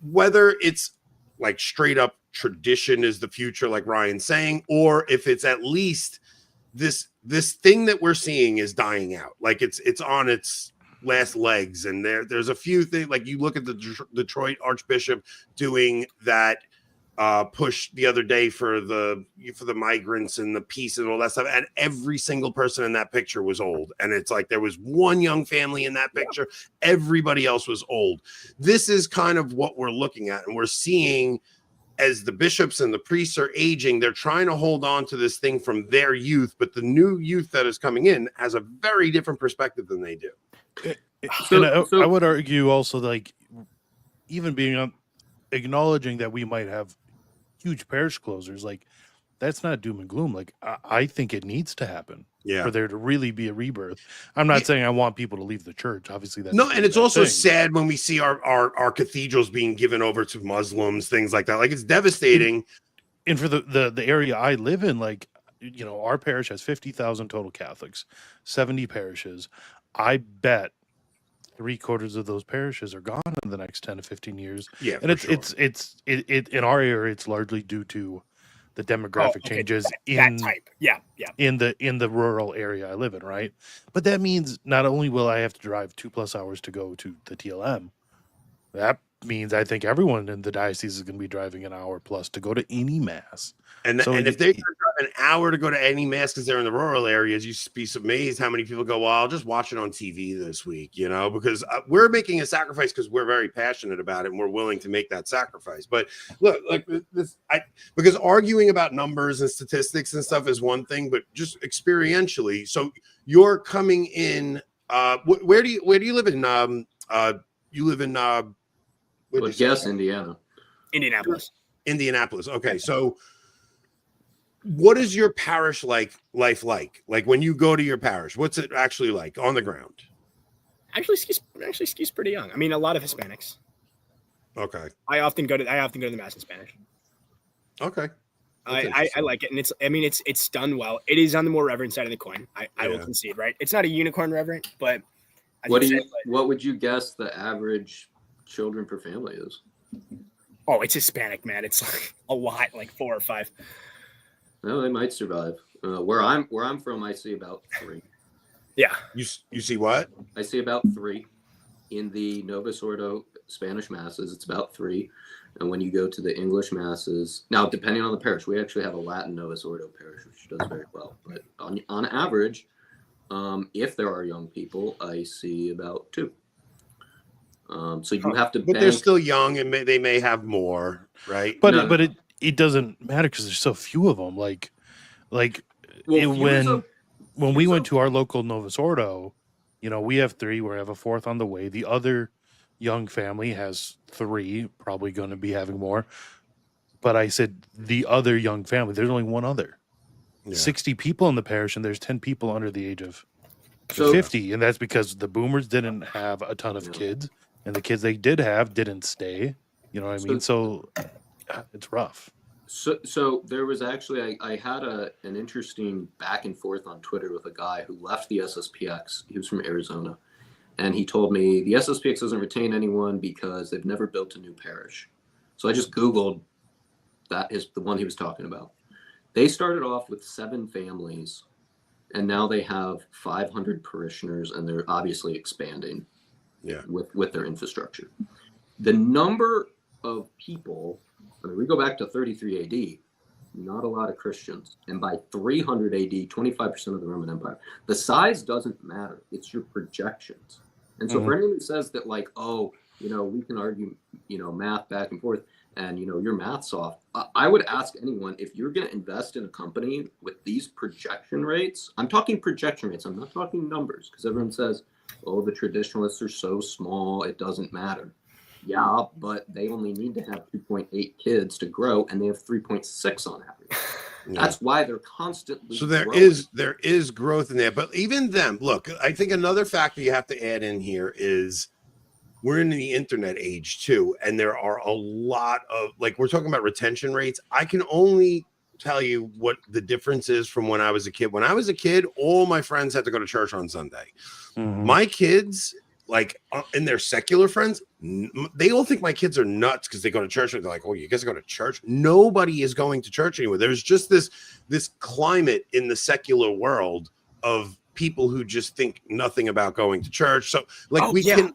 whether it's like straight up tradition is the future, like Ryan's saying, or if it's at least this thing that we're seeing is dying out, like it's on its last legs. And there's a few things, like you look at the Detroit Archbishop doing that push the other day for the migrants and the peace and all that stuff, and every single person in that picture was old. And it's like there was one young family in that picture, everybody else was old. This is kind of what we're looking at, and we're seeing as the bishops and the priests are aging, they're trying to hold on to this thing from their youth, but the new youth that is coming in has a very different perspective than they do. I would argue also, like, even being acknowledging that we might have huge parish closures, like that's not doom and gloom. Like I think it needs to happen for there to really be a rebirth. I'm not saying I want people to leave the church. Obviously, that's and it's also sad when we see our cathedrals being given over to Muslims, things like that. Like it's devastating. And for the area I live in, like, you know, our parish has 50,000 total Catholics, 70 parishes. I bet 3/4 of those parishes are gone in the next 10 to 15 years. Yeah, and it's in our area, it's largely due to the demographic changes in the rural area I live in, right? But that means not only will I have to drive 2+ hours to go to the TLM, that means I think everyone in the diocese is going to be driving an hour plus to go to any mass. And if they drive an hour to go to any mass because they're in the rural areas, you'd be amazed how many people go, well, I'll just watch it on TV this week, you know, because we're making a sacrifice because we're very passionate about it and we're willing to make that sacrifice. But look, like this, because arguing about numbers and statistics and stuff is one thing, but just experientially. So you're coming in. Where do you live in? You live in. Indianapolis. Okay, so. What is your parish life like? Like when you go to your parish, what's it actually like on the ground? Actually skews pretty young. I mean, a lot of Hispanics. Okay. I often go to the mass in Spanish. Okay. I like it, and it's done well. It is on the more reverent side of the coin. I will concede, right? It's not a unicorn reverent, but what would you guess the average children per family is? Oh, it's Hispanic, man. It's like a lot, like 4 or 5. No, they might survive. Where I'm from, I see about 3. Yeah. You see what? I see about 3 in the Novus Ordo Spanish masses. It's about 3, and when you go to the English masses, now depending on the parish, we actually have a Latin Novus Ordo parish, which does very well. But on average, if there are young people, I see about 2. So you have to, but they're still young, and they may have more, right? But it doesn't matter because there's so few of them. When we went to our local Novus Ordo, we have 3. We have a 4th on the way. The other young family has 3, probably going to be having more. But I said the other young family. There's only one other. 60 people in the parish, and there's 10 people under the age of 50, and that's because the boomers didn't have a ton of kids, and the kids they did have didn't stay. You know what I mean? So it's rough. So there was actually I had an interesting back and forth on Twitter with a guy who left the SSPX. He was from Arizona, and he told me the SSPX doesn't retain anyone because they've never built a new parish. So I just Googled, that is the one he was talking about. They started off with 7 families, and now they have 500 parishioners, and they're obviously expanding with their infrastructure. The number of people, we go back to 33 AD, not a lot of Christians. And by 300 AD, 25% of the Roman Empire. The size doesn't matter. It's your projections. And so for anyone who says that, like, we can argue, math back and forth, and, your math's off, I would ask anyone, if you're going to invest in a company with these projection rates, I'm talking projection rates, I'm not talking numbers, because everyone says, the traditionalists are so small, it doesn't matter. Yeah, but they only need to have 2.8 kids to grow, and they have 3.6 on average. That's why they're constantly growing. There is growth in there, but even them, look, I think another factor you have to add in here is we're in the internet age too, and there are a lot of, like, we're talking about retention rates. I can only tell you what the difference is from when I was a kid. When I was a kid, all my friends had to go to church on Sunday. My kids, like, and their secular friends, they all think my kids are nuts because they go to church. They're like, "Oh, you guys go to church?" Nobody is going to church anymore. There's just this climate in the secular world of people who just think nothing about going to church. So, like, can.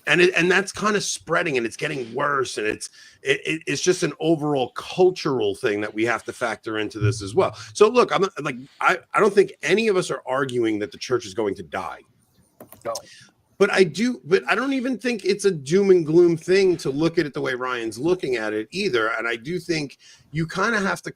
And that's kind of spreading, and it's getting worse, and it's just an overall cultural thing that we have to factor into this as well. So look, I don't think any of us are arguing that the church is going to die. No. But I don't even think it's a doom and gloom thing to look at it the way Ryan's looking at it either. And I do think you kind of have to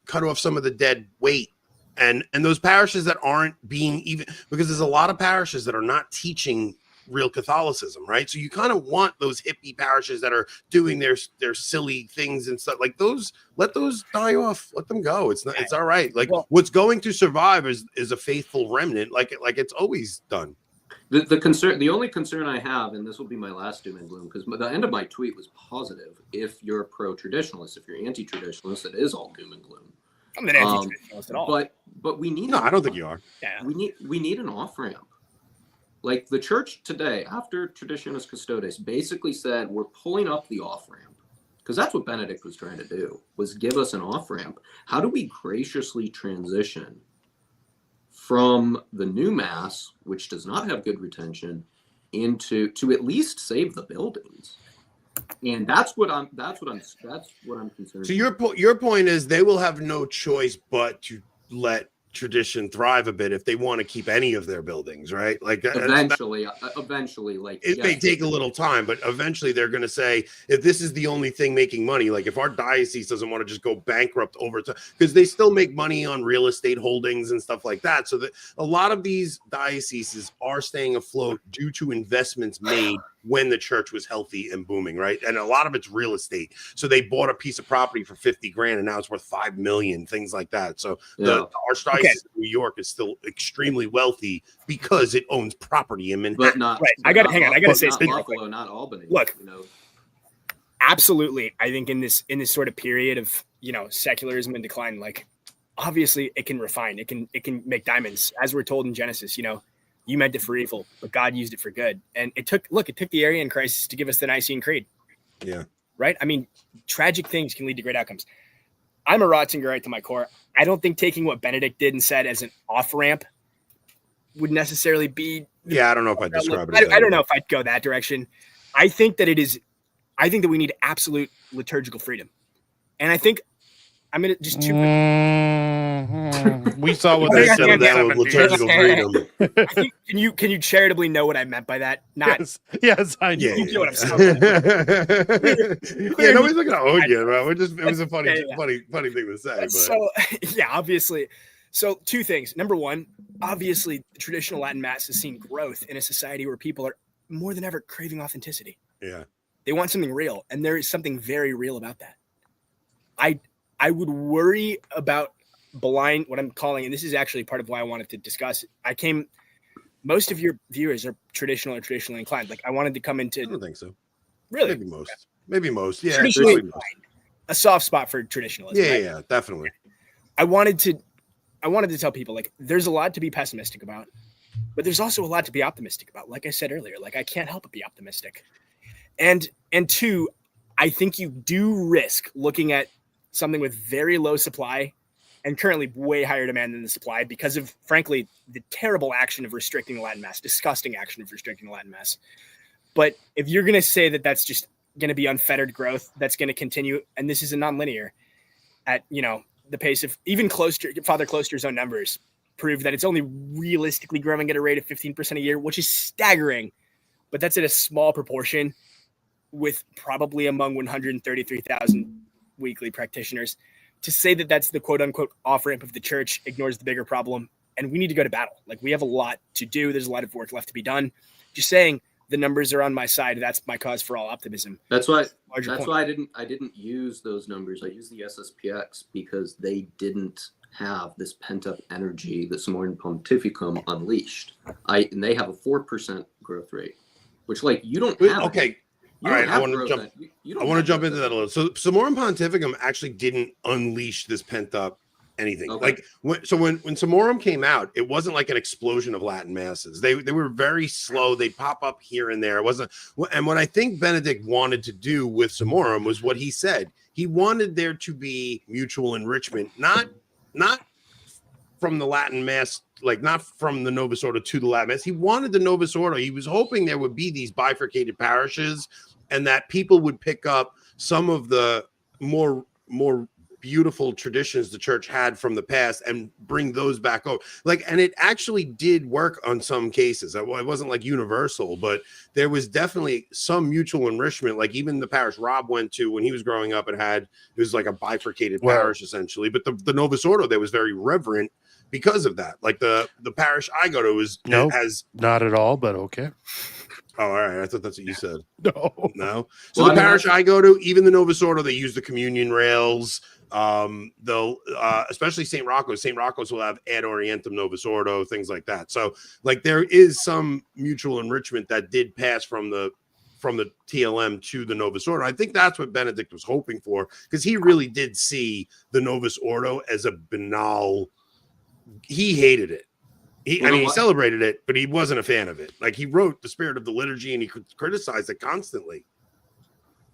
cut off some of the dead weight. And those parishes that aren't being, even because there's a lot of parishes that are not teaching real Catholicism, right? So you kind of want those hippie parishes that are doing their silly things and stuff like those. Let those die off. Let them go. It's all right. Like, what's going to survive is a faithful remnant, like it's always done. The only concern I have, and this will be my last doom and gloom, because the end of my tweet was positive. If you're pro-traditionalist, if you're anti-traditionalist, it is all doom and gloom. I'm not anti-traditionalist at all. But we need. No, I don't think you are. Yeah. We need an off ramp. Like, the church today, after Traditionis Custodes, basically said, we're pulling up the off-ramp. Because that's what Benedict was trying to do, was give us an off-ramp. How do we graciously transition from the new mass, which does not have good retention, to at least save the buildings? And that's what I'm concerned. So your point is they will have no choice but to let tradition thrive a bit if they want to keep any of their buildings, right? Like eventually, like, it may take a little time, but eventually they're going to say, if this is the only thing making money, like if our diocese doesn't want to just go bankrupt over time, because they still make money on real estate holdings and stuff like that. So that a lot of these dioceses are staying afloat due to investments made when the church was healthy and booming, right? And a lot of it's real estate. So they bought a piece of property for $50,000 and now it's worth $5 million, things like that. So the Archdiocese of New York is still extremely wealthy because it owns property in Manhattan. But not, right. I got to say, not Buffalo, not Albany. Look, absolutely. I think in this sort of period of, secularism and decline, like, obviously it can refine, it can make diamonds, as we're told in Genesis. You meant it for evil, but God used it for good. And it took the Arian crisis to give us the Nicene Creed. Yeah. right? I mean, tragic things can lead to great outcomes. I'm a Ratzinger to my core. I don't think taking what Benedict did and said as an off-ramp would necessarily be. Yeah, I don't know if I'd describe it. I don't know if I'd go that direction. I think that we need absolute liturgical freedom. And I think I'm going to just we saw what they they settled did down with liturgical freedom. I think, can you charitably know what I meant by that? Not yes, I know. You know what I'm saying. Yeah, nobody's looking to own you, bro. It was a funny thing to say. But. So yeah, obviously. So two things. Number one, obviously the traditional Latin Mass has seen growth in a society where people are more than ever craving authenticity. Yeah. They want something real, and there is something very real about that. I would worry about what I'm calling, and this is actually part of why I wanted to discuss it. Most of your viewers are traditional or traditionally inclined. Like I wanted to come into. I don't think so. Really? Maybe most. Yeah. Traditionally inclined. A soft spot for traditionalism. Yeah, right? yeah, definitely. I wanted to tell people, like, there's a lot to be pessimistic about, but there's also a lot to be optimistic about. Like I said earlier, like I can't help but be optimistic. And two, I think you do risk looking at something with very low supply and currently way higher demand than the supply because of, frankly, the terrible action of restricting the Latin Mass, disgusting action of restricting the Latin Mass. But if you're going to say that that's just going to be unfettered growth, that's going to continue, and this is a nonlinear at, the pace of even Father Cloister's own numbers prove that it's only realistically growing at a rate of 15% a year, which is staggering, but that's at a small proportion with probably among 133,000 weekly practitioners. To say that that's the quote unquote off ramp of the church ignores the bigger problem. And we need to go to battle. Like we have a lot to do. There's a lot of work left to be done. Just saying the numbers are on my side. That's my cause for all optimism. That's why I didn't use those numbers. I used the SSPX because they didn't have this pent up energy that Summorum Pontificum unleashed. And they have a 4% growth rate, which you don't have. Okay. All right, I want to jump. I want to jump into that a little. So, Summorum Pontificum actually didn't unleash this pent up anything. Okay. When Summorum came out, it wasn't like an explosion of Latin masses. They were very slow. They pop up here and there. It wasn't. And what I think Benedict wanted to do with Summorum was what he said. He wanted there to be mutual enrichment, not from the Latin Mass, not from the Novus Ordo to the Latin Mass. He wanted the Novus Ordo. He was hoping there would be these bifurcated parishes and that people would pick up some of the more beautiful traditions the church had from the past and bring those back over. And it actually did work on some cases. It wasn't universal, but there was definitely some mutual enrichment. Even the parish Rob went to when he was growing up, it was like a bifurcated parish essentially. But the Novus Ordo there was very reverent because of that. The parish I go to has not at all, but okay. Oh, all right. I thought that's what you said. No. So the parish I go to, even the Novus Ordo, they use the communion rails. They'll especially St. Rocco's. St. Rocco's will have Ad Orientem Novus Ordo, things like that. So there is some mutual enrichment that did pass from the TLM to the Novus Ordo. I think that's what Benedict was hoping for, because he really did see the Novus Ordo as a banal. He hated it. He celebrated it, but he wasn't a fan of it. He wrote The Spirit of the Liturgy and he criticized it constantly.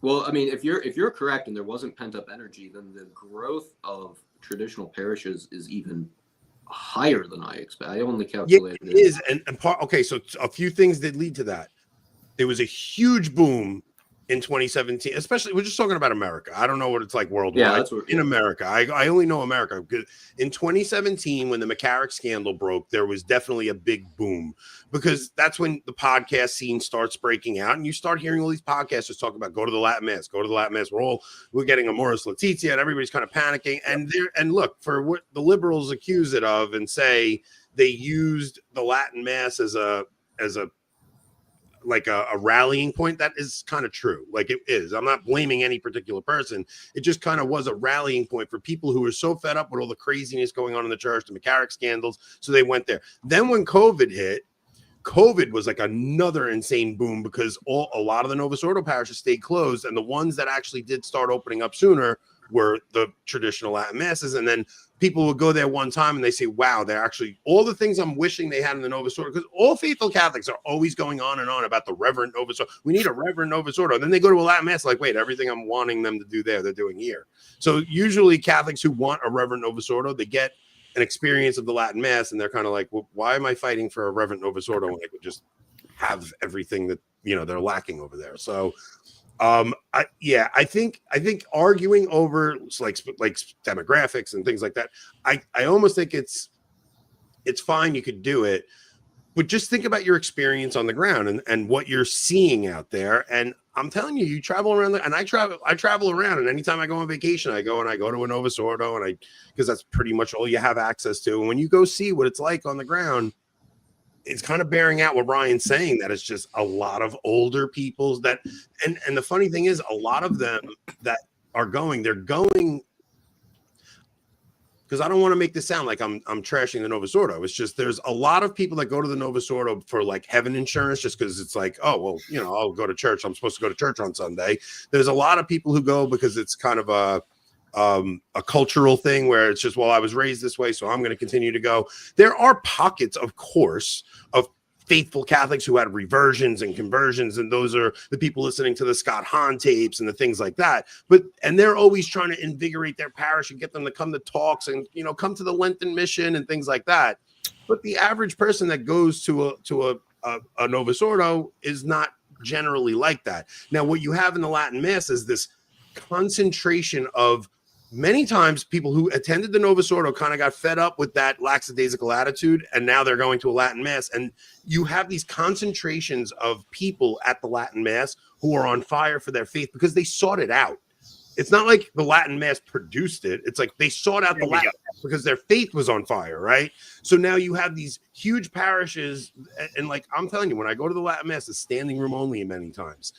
Well, if you're correct and there wasn't pent up energy, then the growth of traditional parishes is even higher than I expect. I only calculated it is, okay. So a few things that lead to that. There was a huge boom in 2017, especially we're just talking about America. I don't know what it's like worldwide. In America. I only know America because in 2017, when the McCarrick scandal broke, there was definitely a big boom, because that's when the podcast scene starts breaking out and you start hearing all these podcasters talk about go to the Latin Mass. We're getting Amoris Laetitia and everybody's kind of panicking. And look, for what the liberals accuse it of and say they used the Latin Mass as a rallying point, that is kind of true. It is. I'm not blaming any particular person. It just kind of was a rallying point for people who were so fed up with all the craziness going on in the church, the McCarrick scandals. So they went there. Then when COVID hit, COVID was another insane boom, because a lot of the Novus Ordo parishes stayed closed, and the ones that actually did start opening up sooner were the traditional Latin masses. And then people would go there one time and they say, wow, they're actually all the things I'm wishing they had in the Novus Ordo, because all faithful Catholics are always going on and on about the Reverend Novus Ordo. We need a Reverend Novus Ordo. And then they go to a Latin Mass like, wait, everything I'm wanting them to do there, they're doing here. So usually Catholics who want a Reverend Novus Ordo, they get an experience of the Latin Mass and they're kind of like, well, why am I fighting for a Reverend Novus Ordo when I could just have everything that, you know, they're lacking over there? So I think arguing over like demographics and things like that, I almost think it's fine, you could do it, but just think about your experience on the ground and what you're seeing out there. And I'm telling you, you travel around and I travel around, and anytime I go on vacation, I go to a Novus Ordo, and because that's pretty much all you have access to. And when you go see what it's like on the ground, it's kind of bearing out what Ryan's saying, that it's just a lot of older people that, and the funny thing is, a lot of them that are going, they're going, because I don't want to make this sound like I'm trashing the Novus Ordo. It's just, there's a lot of people that go to the Novus Ordo for like heaven insurance, just because it's like, oh, well, you know, I'll go to church. I'm supposed to go to church on Sunday. There's a lot of people who go because it's kind of a cultural thing where it's just, well, I was raised this way, so I'm going to continue to go. There are pockets, of course, of faithful Catholics who had reversions and conversions, and those are the people listening to the Scott Hahn tapes and the things like that. And they're always trying to invigorate their parish and get them to come to talks and, you know, come to the Lenten mission and things like that. But the average person that goes to a Novus Ordo is not generally like that. Now, what you have in the Latin Mass is this concentration of, many times people who attended the Novus Ordo kind of got fed up with that lackadaisical attitude, and now they're going to a Latin Mass. And you have these concentrations of people at the Latin Mass who are on fire for their faith because they sought it out. It's not like the Latin Mass produced it. It's like they sought out the Latin Mass because their faith was on fire, right? So now you have these huge parishes, and like I'm telling you, when I go to the Latin Mass, it's standing room only many times.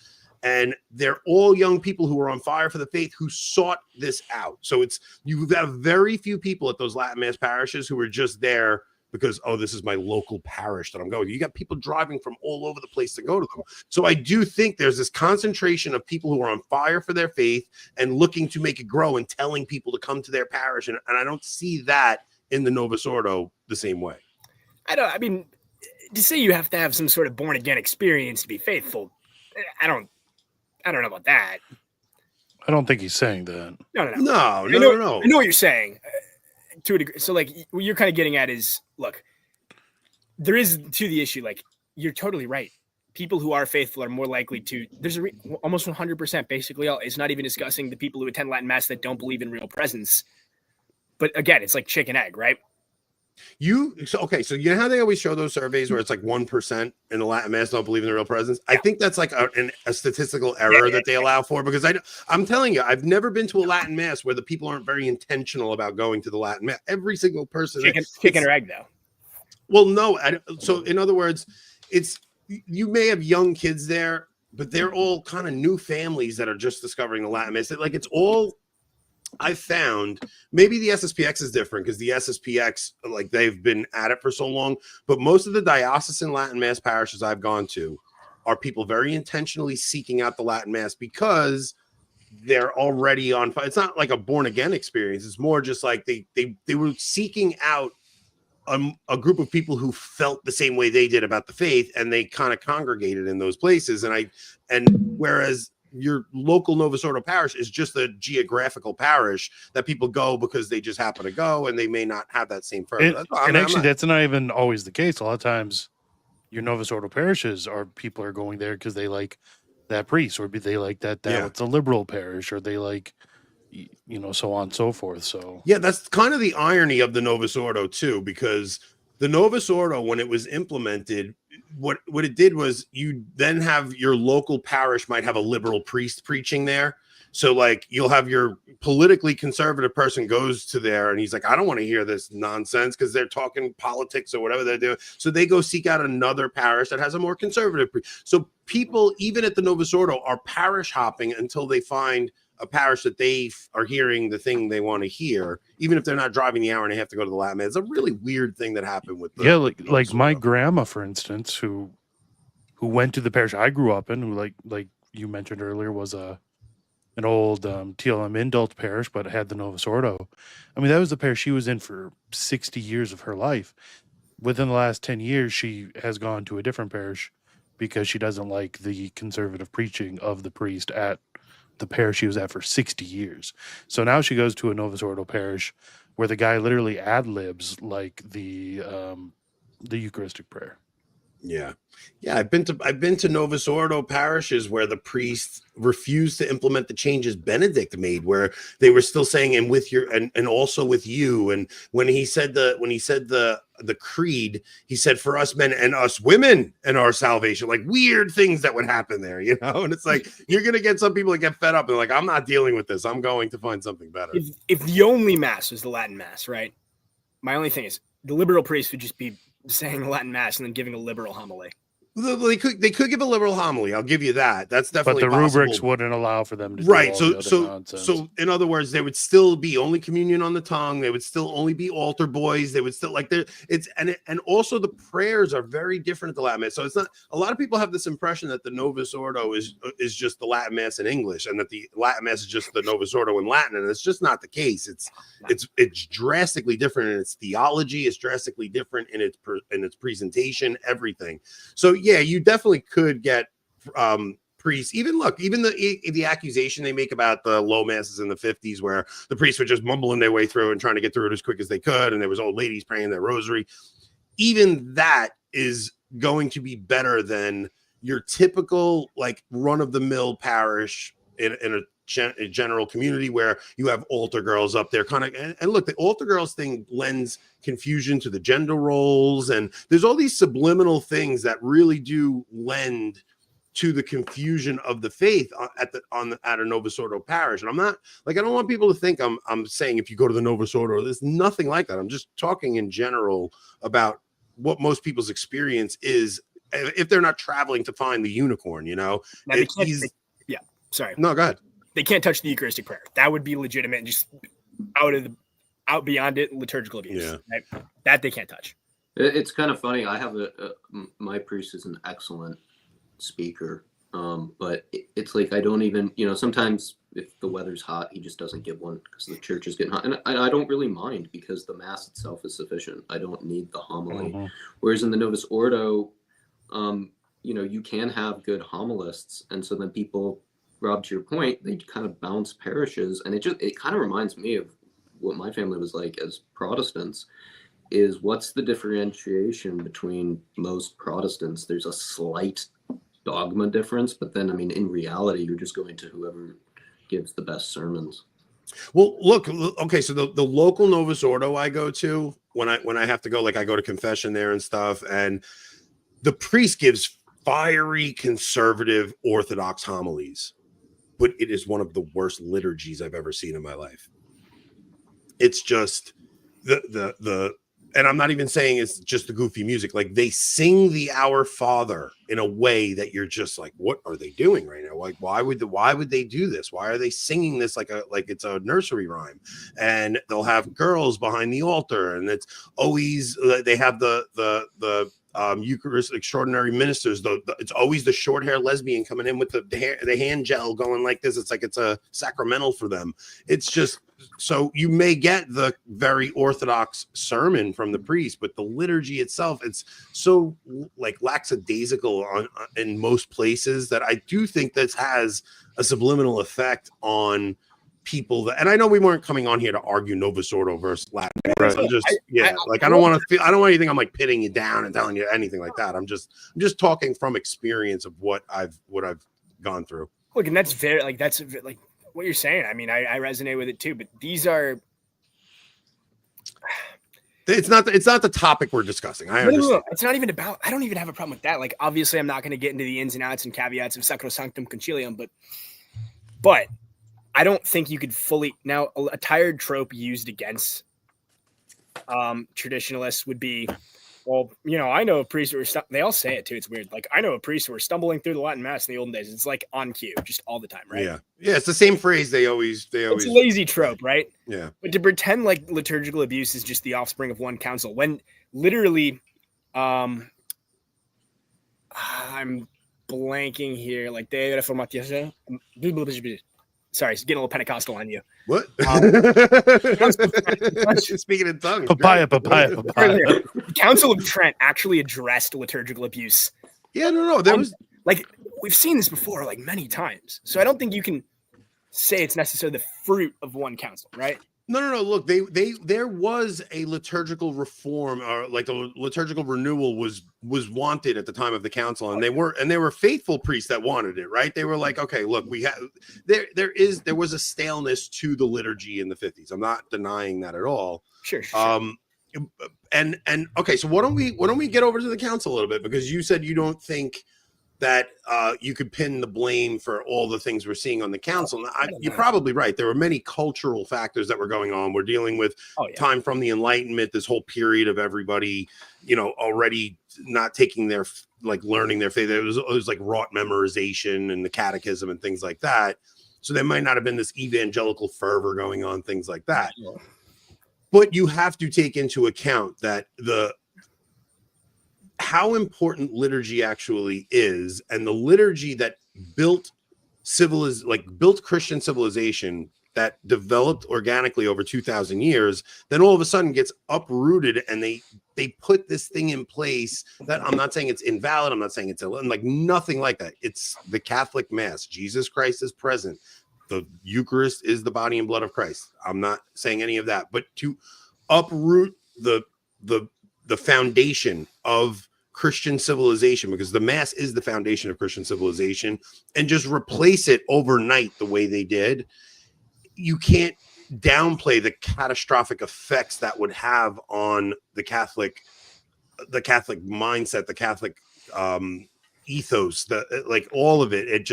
And they're all young people who are on fire for the faith who sought this out. So you have very few people at those Latin Mass parishes who are just there because, oh, this is my local parish that I'm going to. You got people driving from all over the place to go to them. So I do think there's this concentration of people who are on fire for their faith and looking to make it grow and telling people to come to their parish. And I don't see that in the Novus Ordo the same way. I mean, to say you have to have some sort of born again experience to be faithful, I don't know about that. I don't think he's saying that. No. No. I know what you're saying to a degree. So, like, what you're kind of getting at is, look, there is to the issue. Like, you're totally right. People who are faithful are more likely to. There's almost 100%. Basically, it's not even discussing the people who attend Latin Mass that don't believe in real presence. But again, it's like chicken egg, right? So you know how they always show those surveys where it's like 1% in the Latin Mass don't believe in the real presence? Yeah. I think that's like a statistical error that they allow for, because I'm telling you, I've never been to a Latin Mass where the people aren't very intentional about going to the Latin Mass. Every single person. Chicken or egg, though. Well, no. So in other words, you may have young kids there, but they're all kind of new families that are just discovering the Latin Mass. Like, it's all. I found maybe the SSPX is different because the SSPX, like, they've been at it for so long, but most of the diocesan Latin Mass parishes I've gone to are people very intentionally seeking out the Latin Mass because they're already on fire. It's not like a born again experience. It's more just like they were seeking out a group of people who felt the same way they did about the faith, and they kind of congregated in those places. And whereas your local Novus Ordo parish is just a geographical parish that people go because they just happen to go, and they may not have that same further. That's not even always the case. A lot of times your Novus Ordo parishes people are going there because they like that priest, or they like that it's a liberal parish, or they like, you know, so on and so forth. So yeah, that's kind of the irony of the Novus Ordo too, because the Novus Ordo, when it was implemented, what it did was you then have your local parish might have a liberal priest preaching there. So like you'll have your politically conservative person goes to there and he's like, I don't want to hear this nonsense because they're talking politics or whatever they're doing. So they go seek out another parish that has a more conservative priest. So people, even at the Novus Ordo, are parish hopping until they find a parish that they are hearing the thing they want to hear, even if they're not driving the hour and a half to go to the Latin Mass. It's a really weird thing that happened with the like my grandma, for instance, who went to the parish I grew up in, who like you mentioned earlier was a an old TLM indult parish, but had the Novus Ordo. I mean, that was the parish she was in for 60 years of her life. Within the last 10 years, she has gone to a different parish because she doesn't like the conservative preaching of the priest at the parish she was at for 60 years. So now she goes to a Novus Ordo parish where the guy literally ad libs like the Eucharistic prayer. Yeah. Yeah, I've been to Novus Ordo parishes where the priests refused to implement the changes Benedict made, where they were still saying, and with your and also with you. And when he said the creed, he said, for us men and us women and our salvation, like weird things that would happen there, you know. And it's like you're gonna get some people that get fed up and like, I'm not dealing with this. I'm going to find something better. If the only mass was the Latin mass, right? My only thing is the liberal priest would just be saying the Latin mass and then giving a liberal homily. They could give a liberal homily. I'll give you that. That's definitely but the possible. rubrics wouldn't allow for them to right. do all the other nonsense. So in other words, there would still be only communion on the tongue. They would still only be altar boys. They would still like there. And also the prayers are very different at the Latin Mass. So it's not. A lot of people have this impression that the Novus Ordo is just the Latin Mass in English, and that the Latin Mass is just the Novus Ordo in Latin, and it's just not the case. It's drastically different in its theology. It's drastically different in its presentation. Everything. So yeah, you definitely could get priests. Even the accusation they make about the low masses in the 50s, where the priests were just mumbling their way through and trying to get through it as quick as they could, and there was old ladies praying their rosary. Even that is going to be better than your typical like run-of-the-mill parish in a general community where you have altar girls up there kind of and look, the altar girls thing lends confusion to the gender roles, and there's all these subliminal things that really do lend to the confusion of the faith at a Novus Ordo parish. And I'm not like, I don't want people to think I'm saying if you go to the Novus Ordo, there's nothing like that. I'm just talking in general about what most people's experience is if they're not traveling to find the unicorn, you know. Now sorry. No, go ahead. They can't touch the Eucharistic prayer. That would be legitimate and just out beyond it, liturgical abuse. Yeah. Right? That they can't touch. It's kind of funny. I have my priest is an excellent speaker, but it's like I don't even, sometimes if the weather's hot, he just doesn't give one because the church is getting hot, and I don't really mind because the mass itself is sufficient. I don't need the homily. Mm-hmm. Whereas in the Novus Ordo, you can have good homilists, and so then people, Rob, to your point, they kind of bounce parishes, and it kind of reminds me of what my family was like as Protestants. Is what's the differentiation between most Protestants? There's a slight dogma difference, but then in reality, you're just going to whoever gives the best sermons. Well, look, okay, so the local Novus Ordo I go to when I have to go, like I go to confession there and stuff, and the priest gives fiery conservative Orthodox homilies, but it is one of the worst liturgies I've ever seen in my life. It's just the and I'm not even saying it's just the goofy music. Like they sing the Our Father in a way that you're just like, what are they doing right now? Like, why would they do this? Why are they singing this like it's a nursery rhyme? And they'll have girls behind the altar, and it's always they have the Eucharist extraordinary ministers. It's always the short hair lesbian coming in with the hand gel going like this. It's like it's a sacramental for them. It's just. So you may get the very orthodox sermon from the priest, but the liturgy itself, it's so like lackadaisical in most places that I do think this has a subliminal effect on people. And I know we weren't coming on here to argue Novus Ordo versus Latin. Right. I'm just I don't want anything. I'm like pitting you down and telling you anything like that. I'm just talking from experience of what I've gone through. Look, and that's what you're saying. I resonate with it too, but these are. It's not the topic we're discussing. I understand. No. It's not even about. I don't even have a problem with that. Like, obviously, I'm not going to get into the ins and outs and caveats of Sacrosanctum Concilium, but I don't think you could fully. Now, a tired trope used against traditionalists would be, well, I know a priest who they all say it too. It's weird. Like, I know a priest who were stumbling through the Latin Mass in the olden days. It's like on cue, just all the time, right? Yeah. It's the same phrase they always. It's a lazy trope, right? Yeah. But to pretend like liturgical abuse is just the offspring of one council, when literally, I'm blanking here. Like the Reformatio. Sorry, getting a little Pentecostal on you. What? Speaking in tongues. Papaya. The Council of Trent actually addressed liturgical abuse. Yeah, no. There was like, we've seen this before, like, many times. So I don't think you can say it's necessarily the fruit of one council, right? No. Look, there was a liturgical reform, or like the liturgical renewal was wanted at the time of the council, and they were faithful priests that wanted it, right? They were like, okay, look, we have there was a staleness to the liturgy in the 50s. I'm not denying that at all. Sure. And okay, so why don't we get over to the council a little bit, because you said you don't think that you could pin the blame for all the things we're seeing on the council. You're probably right. There were many cultural factors that were going on. We're dealing with time from the Enlightenment, this whole period of everybody, already not taking their, like, learning their faith. It was like rote memorization and the catechism and things like that. So there might not have been this evangelical fervor going on, things like that. But you have to take into account that how important liturgy actually is, and the liturgy that built Christian civilization, that developed organically over 2,000 years, then all of a sudden gets uprooted, and they put this thing in place that, I'm not saying it's invalid, I'm not saying it's like nothing like that. It's the Catholic Mass. Jesus Christ is present. The Eucharist is the body and blood of Christ. I'm not saying any of that, but to uproot the foundation of Christian civilization, because the Mass is the foundation of Christian civilization, and just replace it overnight the way they did, you can't downplay the catastrophic effects that would have on the Catholic mindset, the Catholic ethos, like all of it.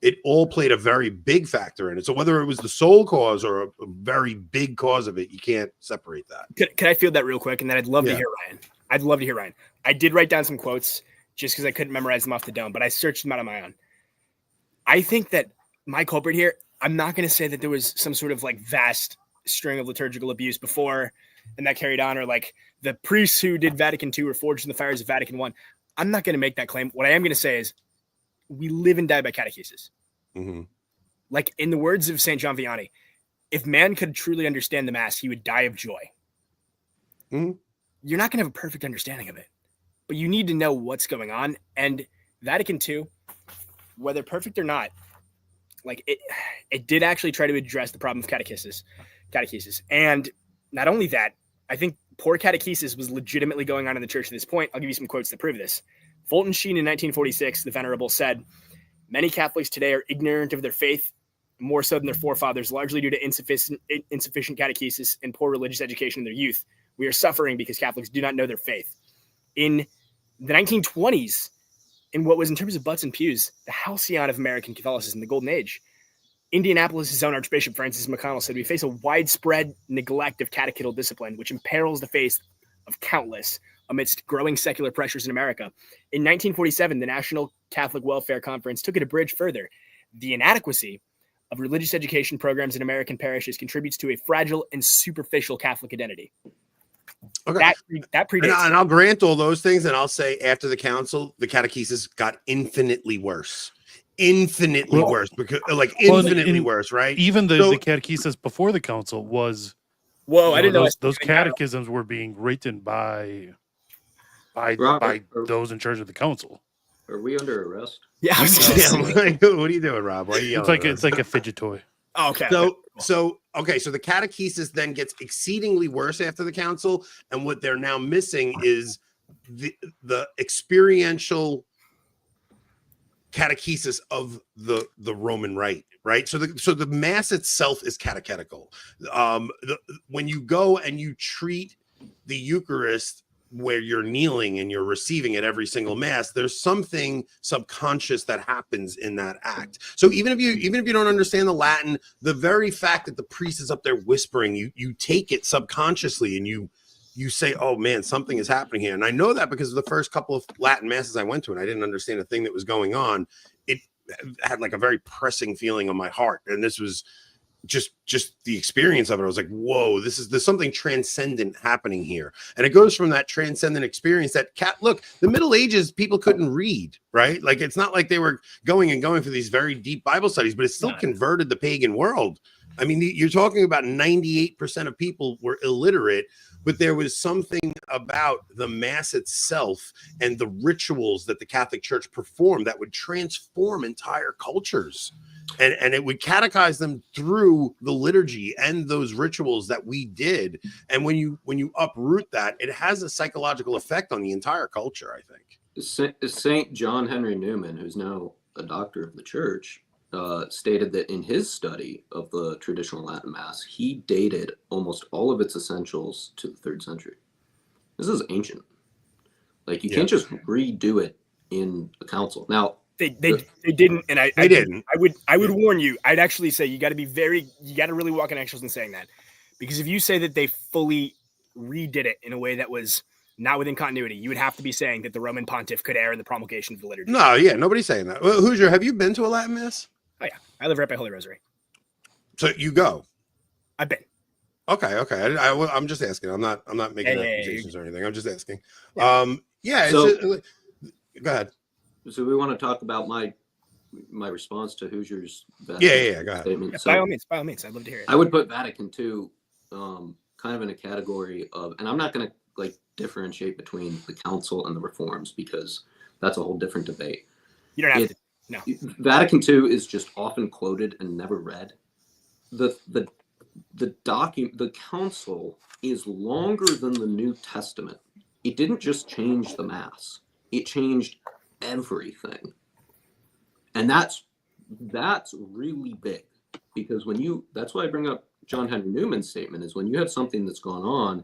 It all played a very big factor in it. So whether it was the sole cause or a very big cause of it, you can't separate that. Can I field that real quick? And then I'd love to hear Ryan. I did write down some quotes just because I couldn't memorize them off the dome, but I searched them out on my own. I think that my culprit here, I'm not going to say that there was some sort of, like, vast string of liturgical abuse before and that carried on, or like the priests who did Vatican II were forged in the fires of Vatican I. I'm not going to make that claim. What I am going to say is we live and die by catechesis. Mm-hmm. Like, in the words of St. John Vianney, if man could truly understand the Mass, he would die of joy. Mm-hmm. You're not going to have a perfect understanding of it, but you need to know what's going on. And Vatican II, whether perfect or not, like, it did actually try to address the problem of catechesis. And not only that, I think poor catechesis was legitimately going on in the church at this point. I'll give you some quotes that prove this. Fulton Sheen in 1946, the Venerable, said, "Many Catholics today are ignorant of their faith, more so than their forefathers, largely due to insufficient catechesis and poor religious education in their youth. We are suffering because Catholics do not know their faith." In the 1920s, in what was, in terms of butts and pews, the halcyon of American Catholicism, the Golden Age, Indianapolis' own Archbishop Francis McConnell said, "We face a widespread neglect of catechetical discipline, which imperils the faith of countless amidst growing secular pressures in America." In 1947, the National Catholic Welfare Conference took it a bridge further. "The inadequacy of religious education programs in American parishes contributes to a fragile and superficial Catholic identity." Okay. That predates. And I'll grant all those things, and I'll say after the council, the catechesis got infinitely worse. Worse, because infinitely worse, right? Even the catechesis before the council was. Whoa, I didn't know those catechisms were being written by those in charge of the council. Are we under arrest? Yeah. Like, what are you doing, Rob? Why are you yelling? It's like a fidget toy. Oh, okay. So the catechesis then gets exceedingly worse after the council, and what they're now missing is the experiential catechesis of the Roman Rite, right? So the Mass itself is catechetical. When you go and you treat the Eucharist, where you're kneeling and you're receiving at every single Mass, there's something subconscious that happens in that act. So even if you don't understand the Latin, the very fact that the priest is up there whispering, you take it subconsciously and you say, "Oh man, something is happening here." And I know that because of the first couple of Latin Masses I went to, and I didn't understand a thing that was going on. It had like a very pressing feeling on my heart. And this was just the experience of it, I was like, whoa, there's something transcendent happening here. And it goes from that transcendent experience that look, the Middle Ages, people couldn't read, right? Like, it's not like they were going for these very deep Bible studies, but it still converted the pagan world. I mean, you're talking about 98% of people were illiterate, but there was something about the Mass itself and the rituals that the Catholic Church performed that would transform entire cultures. And it would catechize them through the liturgy and those rituals that we did. And when you uproot that, it has a psychological effect on the entire culture, I think. Saint John Henry Newman, who's now a doctor of the church, stated that in his study of the traditional Latin Mass, he dated almost all of its essentials to the 3rd century. This is ancient. Like, you can't just redo it in a council. Now, They didn't, and I didn't. I would warn you. I'd actually say you got to really walk on eggshells in saying that, because if you say that they fully redid it in a way that was not within continuity, you would have to be saying that the Roman Pontiff could err in the promulgation of the liturgy. No, yeah, nobody's saying that. Well, Hoosier, have you been to a Latin Mass? Oh yeah, I live right by Holy Rosary. So you go? I've been. Okay. I'm just asking. I'm not making accusations or anything. I'm just asking. Yeah. Go ahead. So we want to talk about my response to Hoosier's go ahead. statement. Yeah, So by all means, I'd love to hear it. I would put Vatican II kind of in a category of, and I'm not going to like differentiate between the council and the reforms, because that's a whole different debate. You don't have to. No. Vatican II is just often quoted and never read. The council is longer than the New Testament. It didn't just change the Mass; it changed everything, and that's really big, because that's why I bring up John Henry Newman's statement, is when you have something that's gone on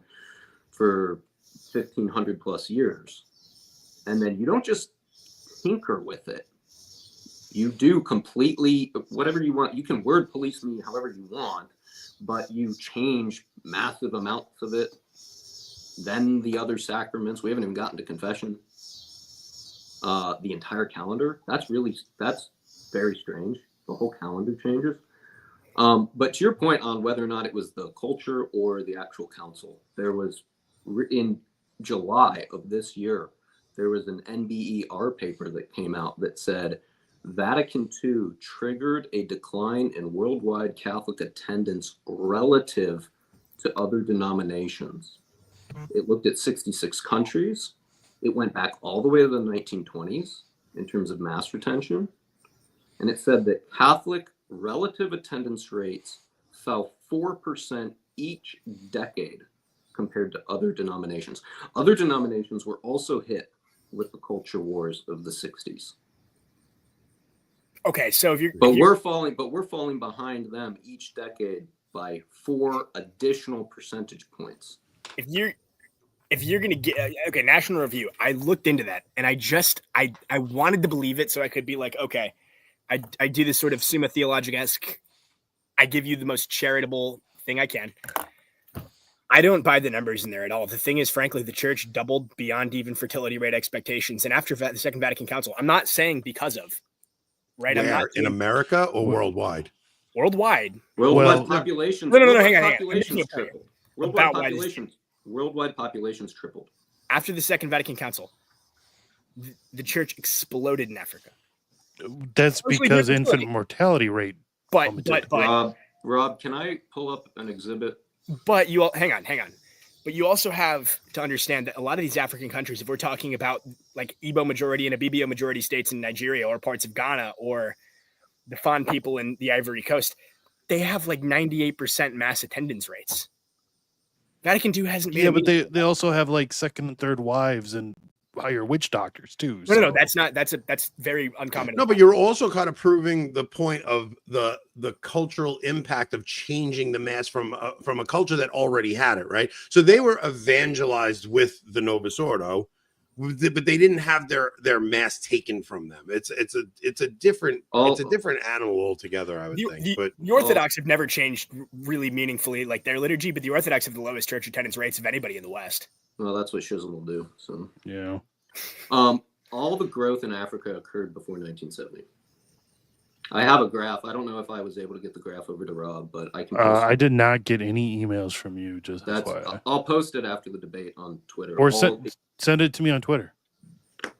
for 1,500 plus years, and then you don't just tinker with it. You do completely whatever you want. You can word police me however you want, but you change massive amounts of it. Then the other sacraments, we haven't even gotten to confession. The entire calendar, that's very strange. The whole calendar changes. But to your point on whether or not it was the culture or the actual council, there was, in July of this year, there was an NBER paper that came out that said Vatican II triggered a decline in worldwide Catholic attendance relative to other denominations. It looked at 66 countries. It went back all the way to the 1920s in terms of Mass retention. And it said that Catholic relative attendance rates fell 4% each decade compared to other denominations. Other denominations were also hit with the culture wars of the 60s. Okay, so we're falling behind them each decade by 4 additional percentage points. If you're gonna get National Review, I looked into that, and I wanted to believe it so I could be like, okay, I do this sort of Summa Theologica-esque, I give you the most charitable thing I can. I don't buy the numbers in there at all. The thing is, frankly, the church doubled beyond even fertility rate expectations, and after the Second Vatican Council, I'm not saying because of. Right, Where, I'm not in America or worldwide? Worldwide populations. No, hang on. Populations tripled. Worldwide populations tripled. After the Second Vatican Council, the church exploded in Africa. That's because infant mortality rate. But Rob, can I pull up an exhibit? But you all hang on. But you also have to understand that a lot of these African countries, if we're talking about like Igbo majority and Ibibio majority states in Nigeria or parts of Ghana or the Fan people in the Ivory Coast, they have like 98% mass attendance rates. Vatican II hasn't made. Yeah, but they also have like second and third wives and hire witch doctors too. No, that's very uncommon. No, but you're also kind of proving the point of the cultural impact of changing the Mass from a culture that already had it, right? So they were evangelized with the Novus Ordo, but they didn't have their Mass taken from them. It's a different animal altogether, I would think. But the Orthodox have never changed really meaningfully, like their liturgy, but the Orthodox have the lowest church attendance rates of anybody in the West. Well, that's what Schism will do. So yeah. All the growth in Africa occurred before 1970. I have a graph. I don't know if I was able to get the graph over to Rob, but I can post I it. did not get any emails from you. Just That's FYI. I'll post it after the debate on Twitter. Or send it to me on Twitter.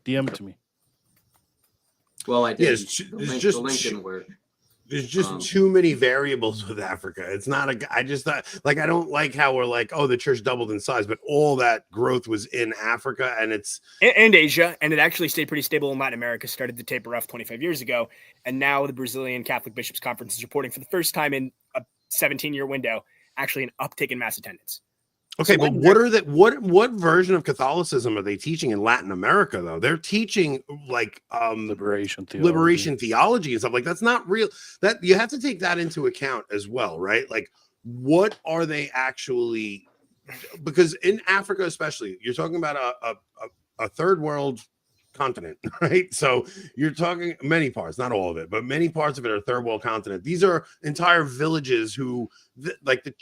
DM it to me. Well, I did. Yeah, The link didn't work. There's just too many variables with Africa. It's not I just thought, like, I don't like how we're like, oh, the church doubled in size, but all that growth was in Africa and Asia, and it actually stayed pretty stable in Latin America, started to taper off 25 years ago. And now the Brazilian Catholic Bishops' Conference is reporting for the first time in a 17-year window, actually an uptick in mass attendance. okay, so but what version of Catholicism are they teaching in Latin America though? They're teaching like liberation theology and stuff like that's not real. That you have to take that into account as well, right? Like what are they actually, because in Africa especially, you're talking about a third world continent, right? So you're talking many parts, not all of it, but many parts of it are third world continent. These are entire villages who like the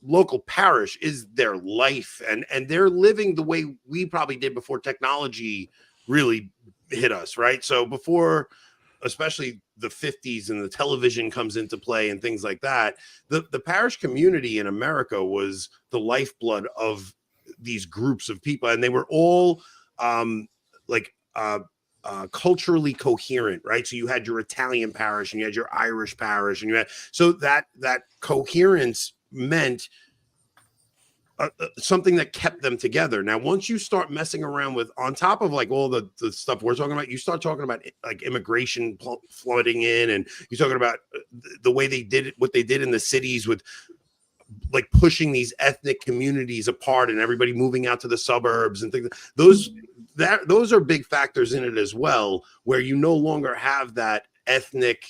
local parish is their life, and they're living the way we probably did before technology really hit us, right? So before, especially the 50s, and the television comes into play and things like that, the parish community in America was the lifeblood of these groups of people, and they were all culturally coherent, right? So you had your Italian parish and you had your Irish parish, and you had, so that coherence meant something that kept them together. Now, once you start messing around with, on top of like all the stuff we're talking about, you start talking about like immigration flooding in, and you're talking about the way they did it, what they did in the cities with like pushing these ethnic communities apart and everybody moving out to the suburbs and things. Those are big factors in it as well, where you no longer have that ethnic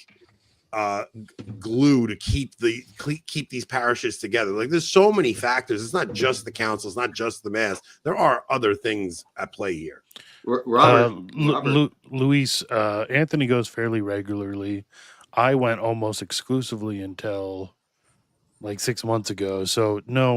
glue to keep these parishes together. Like there's so many factors. It's not just the council, it's not just the mass. There are other things at play here. Robert. Luis, Anthony goes fairly regularly. I went almost exclusively until like 6 months ago. So no,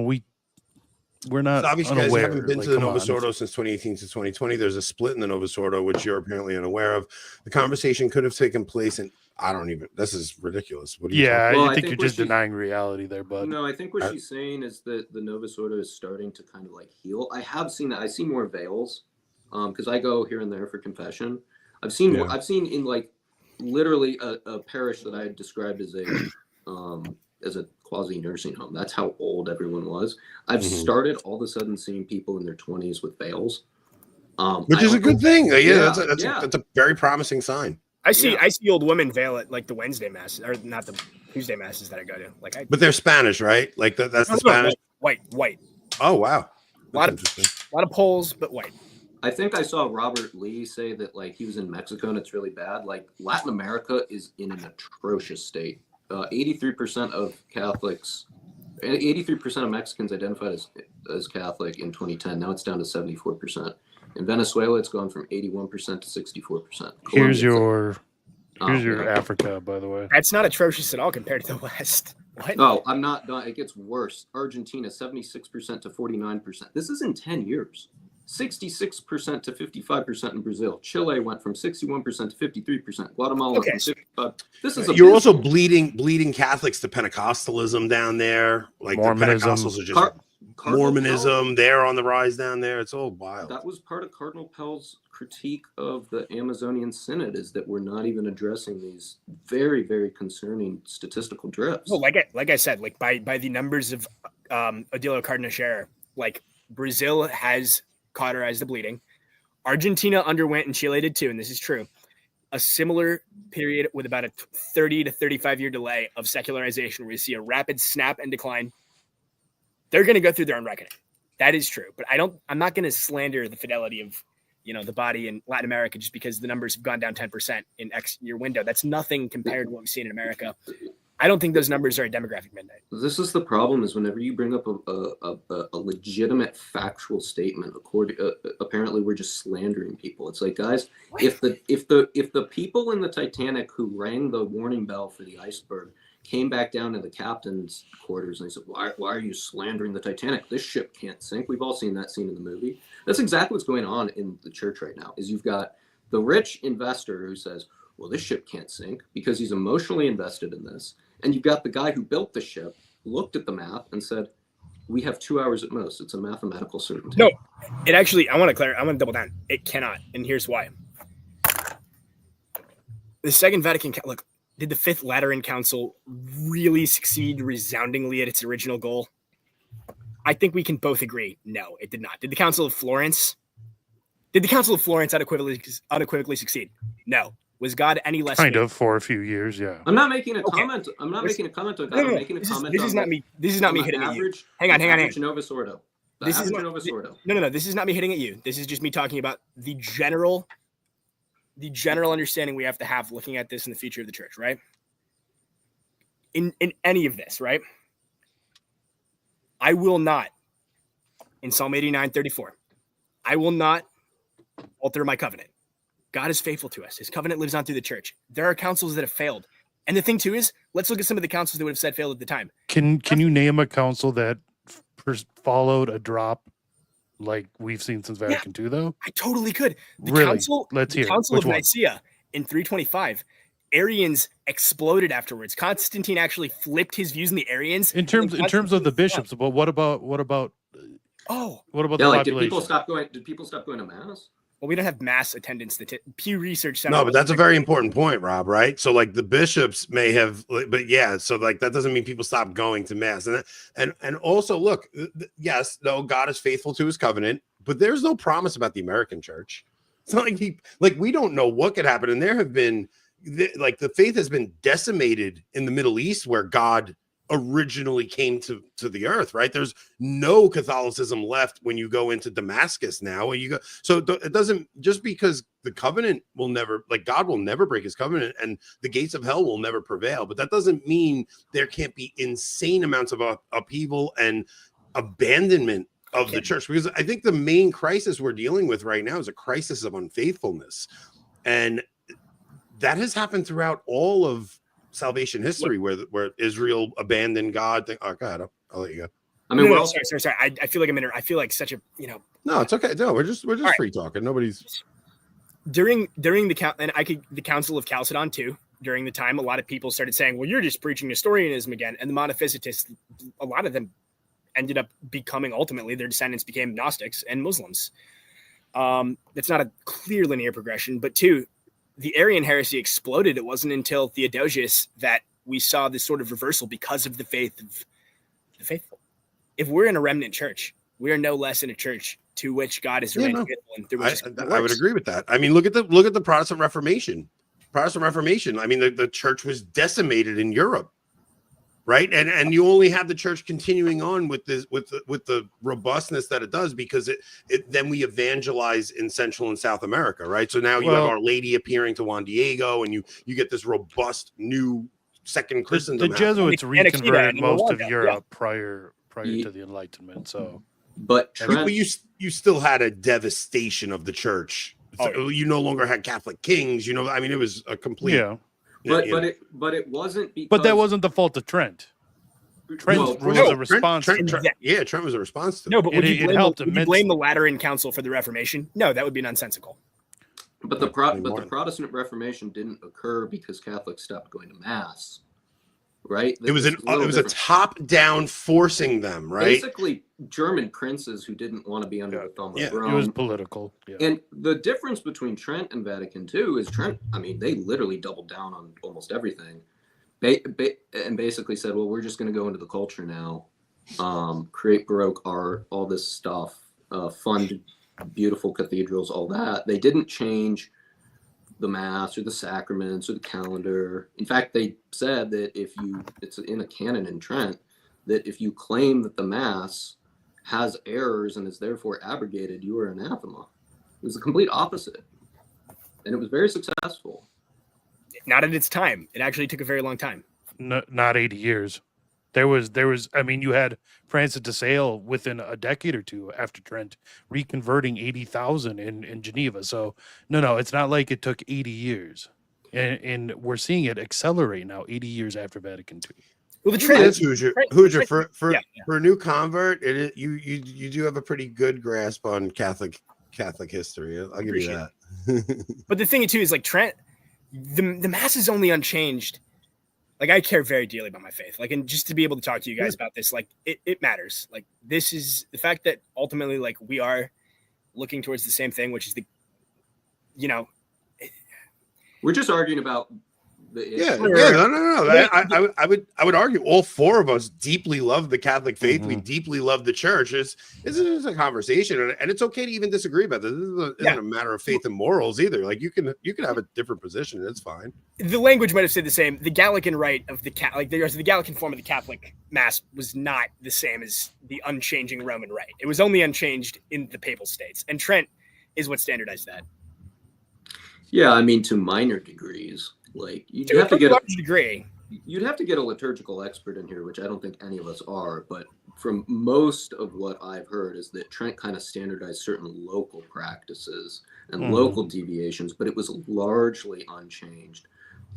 we're not. So obviously, unaware. guys, you haven't been like, to the Novus Ordo since 2018 to 2020. There's a split in the Novus Ordo, which you're apparently unaware of. The conversation could have taken place, and I don't even. This is ridiculous. What are you talking about? I think you're just denying reality there, bud. No, I think what she's saying is that the Novus Ordo is starting to kind of like heal. I have seen that. I see more veils, because I go here and there for confession. I've seen more. I've seen in like literally a parish that I had described as a quasi nursing home. That's how old everyone was. I've started all of a sudden seeing people in their 20s with veils, which is a good thing. That's a very promising sign. I see old women veil at like the Wednesday mass, or not the Tuesday masses that I go to. But they're Spanish, right? Like that's the Spanish. White. Oh wow, a lot of Poles, but white. I think I saw Robert Lee say that like he was in Mexico and it's really bad. Like Latin America is in an atrocious state. 83% of Catholics, 83% of Mexicans identified as Catholic in 2010. Now it's down to 74%. In Venezuela, it's gone from 81% to 64%. Here's your Africa, by the way. That's not atrocious at all compared to the West. What? No, I'm not. It gets worse. Argentina, 76% to 49%. This is in 10 years. 66% to 55% in Brazil. Chile went from 61% to 53%. Guatemala went from 55. This is you're also bleeding Catholics to Pentecostalism down there. Like Mormonism. the Pentecostals are just Mormonism. They're on the rise down there. It's all wild. That was part of Cardinal Pell's critique of the Amazonian Synod, is that we're not even addressing these very, very concerning statistical drifts. Well, like I said, like by the numbers of Odilo Cardenashare, like Brazil has cauterized the bleeding. Argentina underwent, and Chile did too, and this is true, a similar period with about a 30 to 35 year delay of secularization where you see a rapid snap and decline. They're going to go through their own reckoning. That is true. But I'm not going to slander the fidelity of, the body in Latin America just because the numbers have gone down 10% in X year window. That's nothing compared to what we've seen in America. I don't think those numbers are a demographic mandate. This is the problem: is whenever you bring up a legitimate factual statement, apparently we're just slandering people. It's like, guys, if the people in the Titanic who rang the warning bell for the iceberg came back down to the captain's quarters and they said, why are you slandering the Titanic? This ship can't sink. We've all seen that scene in the movie. That's exactly what's going on in the church right now. Is you've got the rich investor who says, well, this ship can't sink because he's emotionally invested in this. And you've got the guy who built the ship, looked at the map and said, we have 2 hours at most. It's a mathematical certainty. No, it actually, I want to double down. It cannot. And here's why. The Second Vatican, look, did the Fifth Lateran Council really succeed resoundingly at its original goal? I think we can both agree, no, it did not. Did the Council of Florence unequivocally succeed? No. Was God any less Kind of for a few years, yeah. I'm not making a comment. I'm not making a comment on that. I'm making a comment. This is not me. This is not me hitting at you. Hang on. Novus Ordo. This is not Novus Ordo. No. This is not me hitting at you. This is just me talking about the general understanding we have to have looking at this in the future of the church, right? In any of this, right? I will not, in Psalm 89:34, I will not alter my covenant. God is faithful to us. His covenant lives on through the church. There are councils that have failed. And the thing too is, let's look at some of the councils that would have said failed at the time. Can you name a council that followed a drop like we've seen since Vatican II, though? I totally could. Let's hear. Council Which of one? Nicaea in 325. Arians exploded afterwards. Constantine actually flipped his views on the Arians. In terms of the bishops, but what about Oh, what about Yeah, the like population? did people stop going to mass? well, we don't have mass attendance. Pew Research Center. No, but that's a very important point, Rob, right? So like the bishops may have, but yeah, so like that doesn't mean people stop going to mass. And also look, yes, no, God is faithful to his covenant, but there's no promise about the American church. It's not like we don't know what could happen. And there have been the faith has been decimated in the Middle East where God originally came to the earth, right? There's no Catholicism left when you go into Damascus now. So it doesn't, just because the covenant will never, like God will never break his covenant and the gates of hell will never prevail. But that doesn't mean there can't be insane amounts of upheaval and abandonment of the church, because I think the main crisis we're dealing with right now is a crisis of unfaithfulness. And that has happened throughout all of salvation history, where Israel abandoned God. Oh God, I'll let you go. I mean, sorry. I feel like I feel like such a No, it's okay. No, we're just right. Free talking. Nobody's during the Council of Chalcedon too. During the time, a lot of people started saying, "Well, you're just preaching Nestorianism again," and the monophysitists, a lot of them ended up becoming, ultimately their descendants became Gnostics and Muslims. It's not a clear linear progression, but two, the Arian heresy exploded. It wasn't until Theodosius that we saw this sort of reversal because of the faith of the faithful. If we're in a remnant church, we are no less in a church to which God is remained faithful, and through which I would agree with that. I mean, look at the Protestant Reformation. I mean, the church was decimated in Europe, right? And you only have the church continuing on with this with the robustness that it does because it then we evangelize in Central and South America, right? So now you have Our Lady appearing to Juan Diego, and you get this robust new second Christendom. The Jesuits reconverted most of Europe prior to the Enlightenment. So, but you still had a devastation of the church. You no longer had Catholic kings. I mean, it was a complete. But it wasn't because... But that wasn't the fault of Trent. Trent was a response. Trent was a response to. No, but would you blame the Lateran Council for the Reformation? No, that would be nonsensical. But the Protestant Reformation didn't occur because Catholics stopped going to mass, right? It was a top-down forcing them, right? Basically, German princes who didn't want to be under the thumb of Rome. It was political. Yeah. And the difference between Trent and Vatican II is Trent, I mean, they literally doubled down on almost everything. And basically said, well, we're just going to go into the culture now, create Baroque art, all this stuff, fund beautiful cathedrals, all that. They didn't change the mass or the sacraments or the calendar. In fact, they said that it's in a canon in Trent, that if you claim that the mass has errors and is therefore abrogated, you are anathema. It was the complete opposite. And it was very successful. Not at its time. It actually took a very long time. No, not 80 years. There was. I mean, you had Francis de Sales within a decade or two after Trent reconverting 80,000 in Geneva. So no, it's not like it took 80 years, and we're seeing it accelerate now. 80 years after Vatican II. Well, the Trent is Hoosier for a new convert. You do have a pretty good grasp on Catholic history. I'll give you that. But the thing too is like Trent. the mass is only unchanged. Like, I care very dearly about my faith. Like, and just to be able to talk to you guys about this, like, it matters. Like, this is the fact that ultimately, like, we are looking towards the same thing, which is we're just arguing about the no. I would argue all four of us deeply love the Catholic faith. We deeply love the church. This is a conversation, and it's okay to even disagree about this. This isn't a matter of faith and morals either. Like, you can have a different position. It's fine. The language might have stayed the same. The Gallican rite of the the Gallican form of the Catholic Mass was not the same as the unchanging Roman rite. It was only unchanged in the Papal States, and Trent is what standardized that. Yeah, I mean, to minor degrees. Like, you'd have to get a liturgical expert in here, which I don't think any of us are. But from most of what I've heard is that Trent kind of standardized certain local practices and local deviations, but it was largely unchanged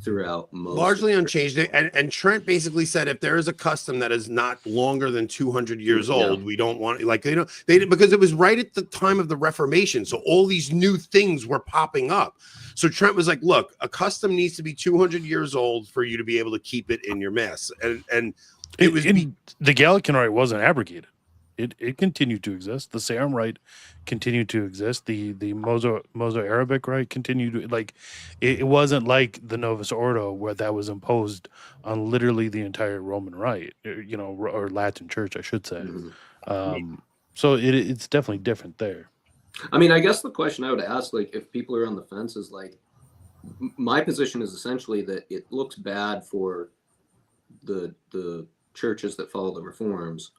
throughout most. Largely unchanged. And Trent basically said, if there is a custom that is not longer than 200 years old, we don't want, like, because it was right at the time of the Reformation. So all these new things were popping up. So Trent was like, look, a custom needs to be 200 years old for you to be able to keep it in your mass. And it was the Gallican rite wasn't abrogated. It continued to exist. The Sarum rite continued to exist. The Mozo-Arabic rite continued to, like, it wasn't like the Novus Ordo where that was imposed on literally the entire Roman rite, or Latin church, I should say. So it's definitely different there. I mean, I guess the question I would ask, like, if people are on the fence, is like, my position is essentially that it looks bad for the churches that follow the reforms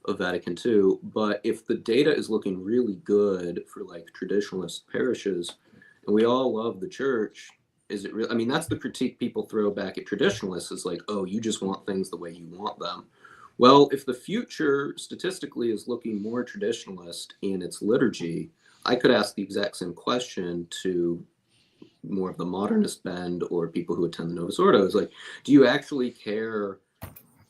of Vatican II, but if the data is looking really good for, like, traditionalist parishes, and we all love the church, is it real? I mean, that's the critique people throw back at traditionalists, is like, oh, you just want things the way you want them. Well, if the future statistically is looking more traditionalist in its liturgy, I could ask the exact same question to more of the modernist bend or people who attend the Novus Ordo. Is like, do you actually care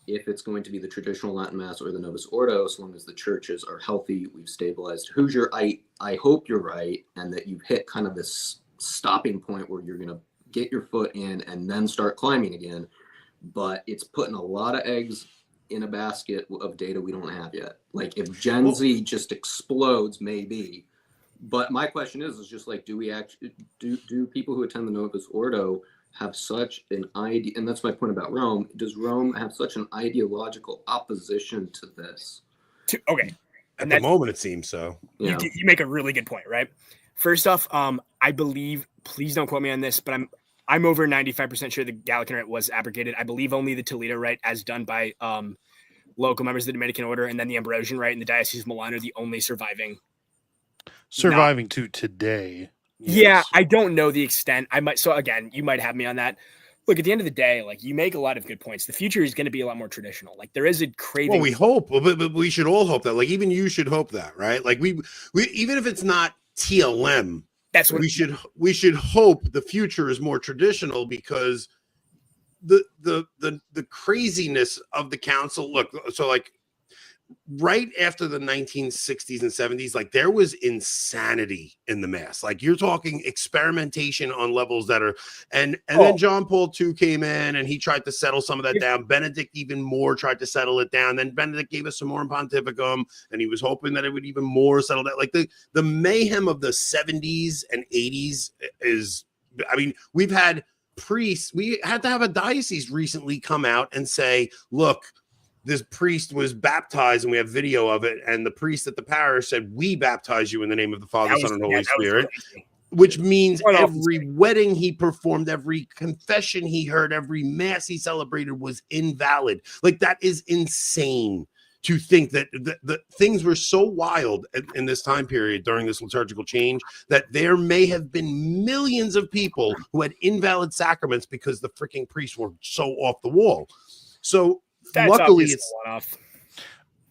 if it's going to be the traditional Latin Mass or the Novus Ordo, as long as the churches are healthy, we've stabilized Hoosier? I hope you're right, and that you've hit kind of this stopping point where you're going to get your foot in and then start climbing again. But it's putting a lot of eggs in a basket of data we don't have yet. Like, if Gen Z just explodes, maybe. But my question is just like, do we actually do people who attend the Novus Ordo have such an idea? And that's my point about Rome. Does Rome have such an ideological opposition to this? Okay. At the moment, it seems so. You make a really good point, right? First off, I believe, please don't quote me on this, but I'm over 95% sure the Gallican rite was abrogated. I believe only the Toledo rite, as done by local members of the Dominican order, and then the Ambrosian rite in the Diocese of Milan are the only surviving to today. Yes. Yeah, I don't know the extent. So again, you might have me on that. Look, at the end of the day, like, you make a lot of good points. The future is going to be a lot more traditional. Like, there is a craving. Well, we hope, but we should all hope that. Like, even you should hope that, right? Like, we even if it's not TLM, that's what we should hope the future is more traditional, because the craziness of the council. Look, so, like, right after the 1960s and 70s, like, there was insanity in the mass. Like, you're talking experimentation on levels that are, and then John Paul II came in and he tried to settle some of that down. Benedict even more tried to settle it down. Then Benedict gave us some more in Pontificum, and he was hoping that it would even more settle down. Like, the mayhem of the 70s and 80s is, I mean, we've had priests. We had to have a diocese recently come out and say, look, this priest was baptized, and we have video of it. And the priest at the parish said, we baptize you in the name of the Father, Son, and Holy Spirit, which means every wedding he performed, every confession he heard, every mass he celebrated was invalid. Like, that is insane to think that the things were so wild in this time period during this liturgical change that there may have been millions of people who had invalid sacraments because the freaking priests were so off the wall. So, luckily, it's one-off.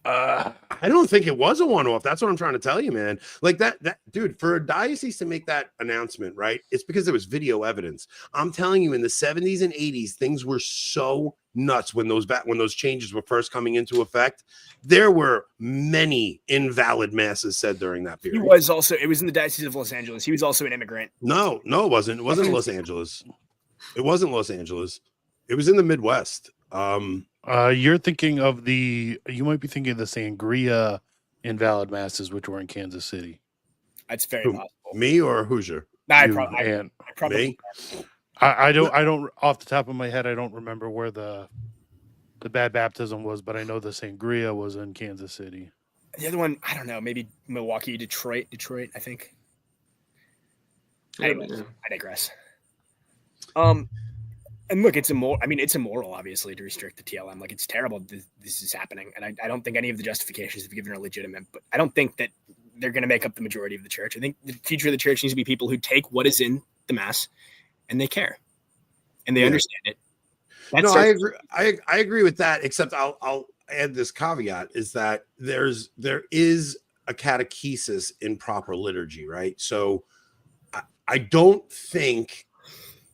I don't think it was a one-off. That's what I'm trying to tell you, man. Like, that dude, for a diocese to make that announcement, right? It's because there was video evidence. I'm telling you, in the 70s and 80s, things were so nuts when those changes were first coming into effect. There were many invalid masses said during that period. It was in the Diocese of Los Angeles. He was also an immigrant. No, it wasn't. It wasn't Los Angeles. It wasn't Los Angeles. It was in the Midwest. You're thinking of you might be thinking of the Sangria invalid masses, which were in Kansas City. That's very Who, possible. me or Hoosier? I You probably me? I don't off the top of my head, I don't remember where the bad baptism was, but I know the Sangria was in Kansas City. The other one, I don't know, maybe Milwaukee, Detroit, I think. Anyway, I digress. And look, it's immoral, obviously, to restrict the TLM. Like, it's terrible this is happening. And I don't think any of the justifications they've given are legitimate, but I don't think that they're going to make up the majority of the church. I think the future of the church needs to be people who take what is in the mass and they care and they understand it. No, I agree. I agree with that, except I'll add this caveat is that there is a catechesis in proper liturgy, right? So I don't think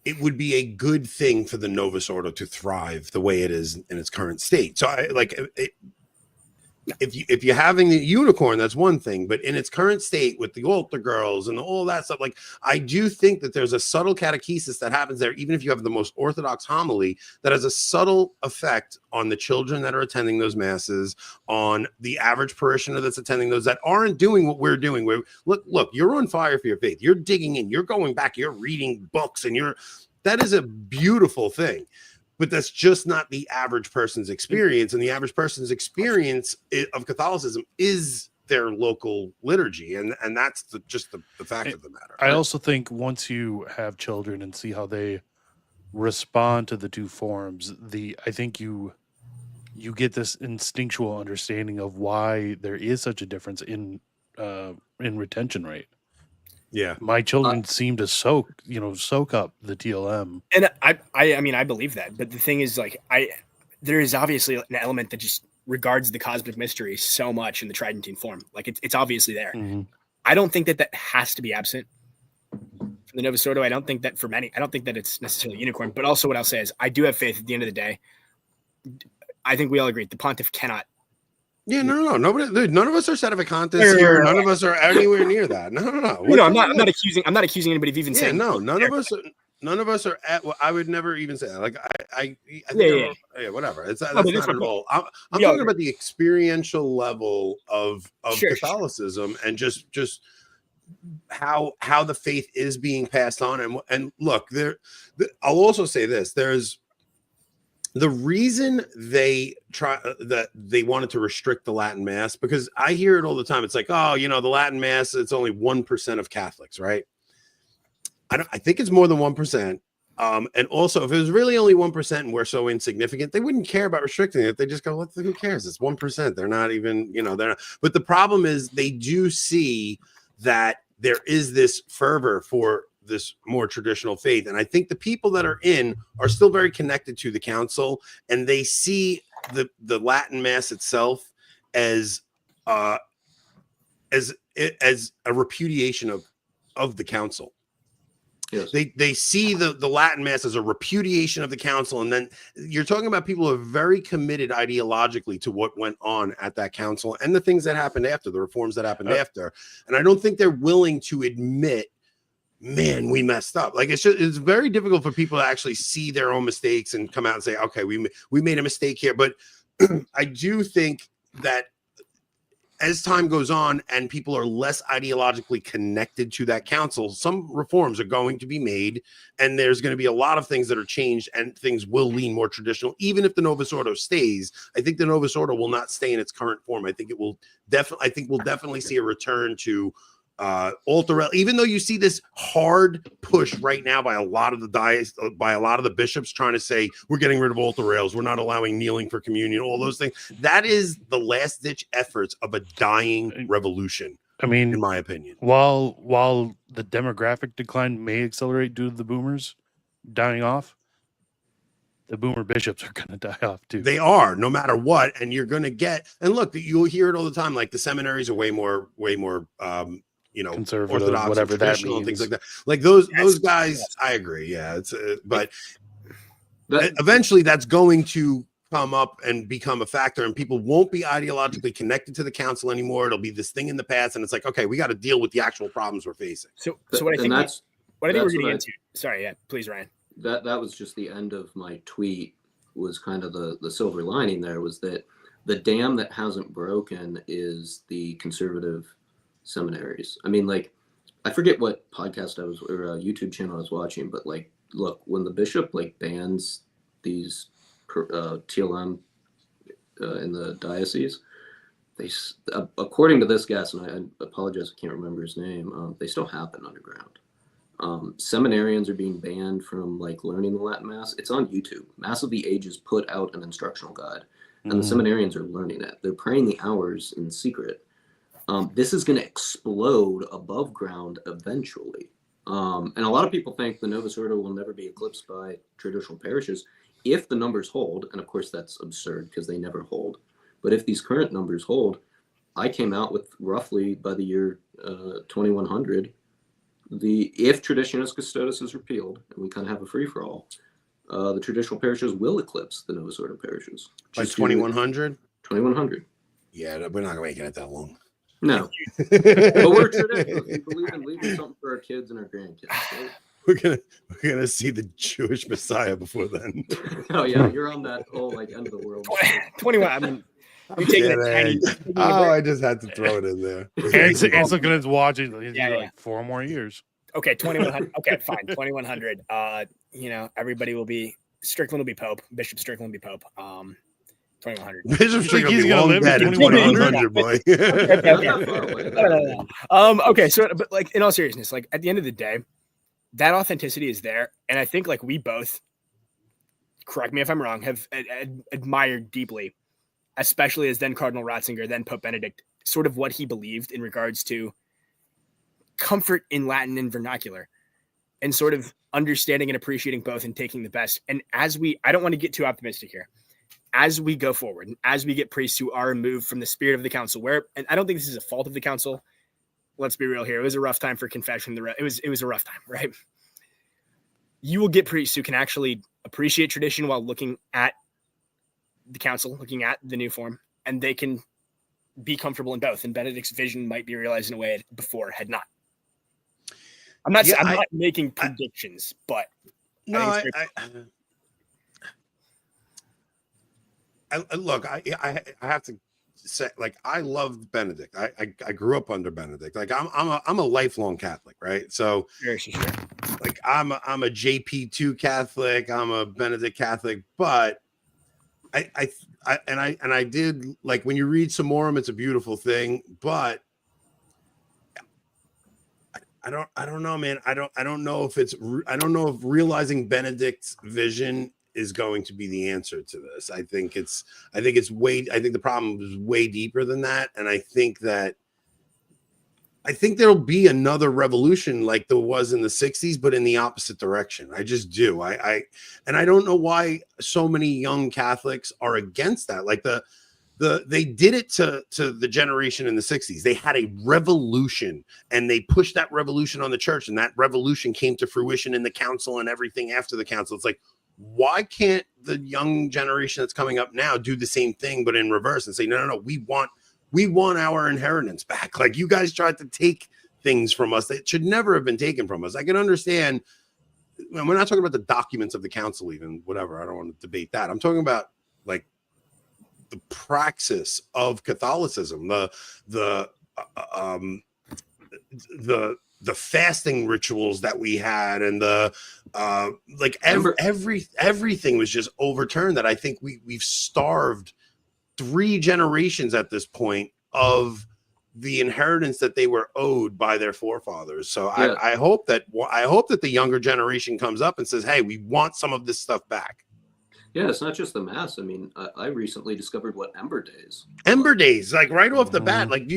it would be a good thing for the Novus Ordo to thrive the way it is in its current state. So if you're having the unicorn, that's one thing, but in its current state with the altar girls and all that stuff, like, I do think that there's a subtle catechesis that happens there, even if you have the most orthodox homily, that has a subtle effect on the children that are attending those masses, on the average parishioner that's attending those that aren't doing what we're doing. Look, you're on fire for your faith. You're digging in, you're going back, you're reading books, and that is a beautiful thing. But that's just not the average person's experience. And the average person's experience of Catholicism is their local liturgy. And that's just the fact of the matter. I also think once you have children and see how they respond to the two forms, I think you get this instinctual understanding of why there is such a difference in retention rate. Yeah, my children seem to soak up the TLM, and I mean, I believe that. But the thing is, like, there is obviously an element that just regards the cosmic mystery so much in the Tridentine form. Like, it's obviously there. Mm-hmm. I don't think that has to be absent from the Novus Ordo. I don't think that for many. I don't think that it's necessarily unicorn. But also, what I'll say is, I do have faith at the end of the day. I think we all agree the pontiff cannot. Yeah, no. None of us are sedevacantists here. None of us are anywhere near that. No. I'm not accusing anybody of even saying. No, none of us are at. Well, I would never even say that. Like, I think whatever. That's not at all. I'm talking about the experiential level of Catholicism and just how the faith is being passed on. And look, I'll also say this. There's the reason they wanted to restrict the Latin Mass, because I hear it all the time. It's like, oh, the Latin Mass, it's only 1% of Catholics, right? I think it's more than 1%. And also, if it was really only 1% and we're so insignificant, they wouldn't care about restricting it. They just go, who cares? It's 1%. They're not even, they're not. But the problem is they do see that there is this fervor for this more traditional faith. And I think the people that are still very connected to the council, and they see the Latin Mass itself as a repudiation of the council. Yes. They see the Latin Mass as a repudiation of the council. And then you're talking about people who are very committed ideologically to what went on at that council and the things that happened after, the reforms that happened after. And I don't think they're willing to admit, man, we messed up. Like, it's very difficult for people to actually see their own mistakes and come out and say, okay, we made a mistake here. But I do think that as time goes on and people are less ideologically connected to that council, some reforms are going to be made, and there's going to be a lot of things that are changed, and things will lean more traditional. Even if the Novus Ordo stays, I think the Novus Ordo will not stay in its current form. I think we'll definitely see a return to altar, even though you see this hard push right now by a lot of the bishops trying to say we're getting rid of altar rails, we're not allowing kneeling for communion, all those things. That is the last ditch efforts of a dying revolution. I mean, in my opinion, while the demographic decline may accelerate due to the boomers dying off, the boomer bishops are going to die off too. They are, no matter what. And you're going to get, and look, you'll hear it all the time. Like, the seminaries are way more conservative, Orthodox, whatever that means, and things like that. Like those guys, I agree. Yeah, but eventually that's going to come up and become a factor, and people won't be ideologically connected to the council anymore. It'll be this thing in the past, and it's like, okay, we got to deal with the actual problems we're facing. So what I think we're getting into. Sorry, yeah, please, Ryan. that was just the end of my tweet. Was kind of the silver lining there was that the dam that hasn't broken is the conservative seminaries. I mean, like, I forget what podcast I was or YouTube channel I was watching, but like, look, when the bishop like bans these TLM in the diocese, they according to this guest, and I apologize, I can't remember his name. They still happen underground. Seminarians are being banned from like learning the Latin Mass. It's on YouTube. Mass of the Ages put out an instructional guide, and the seminarians are learning it. They're praying the hours in secret. This is going to explode above ground eventually. And a lot of people think the Novus Ordo will never be eclipsed by traditional parishes if the numbers hold. And of course, that's absurd because they never hold. But if these current numbers hold, I came out with roughly by the year 2100. If Traditionis Custodes is repealed and we kind of have a free for all, the traditional parishes will eclipse the Novus Ordo parishes. By 2100? 2100. Yeah, we're not making it that long. No. But we're traditionalists. We believe in leaving something for our kids and our grandkids. Right? We're gonna see the Jewish Messiah before then. Oh yeah, you're on that whole like end of the world. 21. I mean, you're taking a tiny. I just had to throw it in there. Eric's looking at his watch. He's Yeah. like 4 more years. Okay, 2100. Okay, fine. 2100. Everybody will be Strickland will be Pope. Bishop Strickland will be Pope. 2100. Bishop Strickland will be gonna long live dead in to 2100, boy. No. Okay, so but like in all seriousness, like at the end of the day, that authenticity is there, and I think like we both, correct me if I'm wrong, have admired deeply, especially as then Cardinal Ratzinger, then Pope Benedict, sort of what he believed in regards to comfort in Latin and vernacular, and sort of understanding and appreciating both and taking the best. And as I don't want to get too optimistic here, as we go forward, and as we get priests who are removed from the spirit of the council, and I don't think this is a fault of the council. Let's be real here. It was a rough time for confession. It was a rough time, right? You will get priests who can actually appreciate tradition while looking at the council, looking at the new form, and they can be comfortable in both. And Benedict's vision might be realized in a way it before had not. I'm not making predictions, but no, look, I have to say, like, I loved Benedict. I grew up under Benedict. Like, I'm a lifelong Catholic, right? So, sure. like, I'm a JP2 Catholic. I'm a Benedict Catholic, but I did, like, when you read Summorum, it's a beautiful thing, but I don't know, man. I don't know if realizing Benedict's vision is going to be the answer to this. I think the problem is way deeper than that. And I think there'll be another revolution like there was in the 60s, but in the opposite direction. I just do. And I don't know why so many young Catholics are against that. Like they did it to the generation in the 60s. They had a revolution and they pushed that revolution on the church, and that revolution came to fruition in the council and everything after the council. It's like, why can't the young generation that's coming up now do the same thing, but in reverse, and say, no, we want our inheritance back. Like, you guys tried to take things from us that should never have been taken from us. I can understand. We're not talking about the documents of the council, even, whatever. I don't want to debate that. I'm talking about, like, the praxis of Catholicism, the fasting rituals that we had, and everything was just overturned. That I think we've starved 3 generations at this point of the inheritance that they were owed by their forefathers. So yeah. I hope that the younger generation comes up and says, hey, we want some of this stuff back. Yeah, it's not just the Mass. I mean, I recently discovered what Ember Days, like right off the bat, like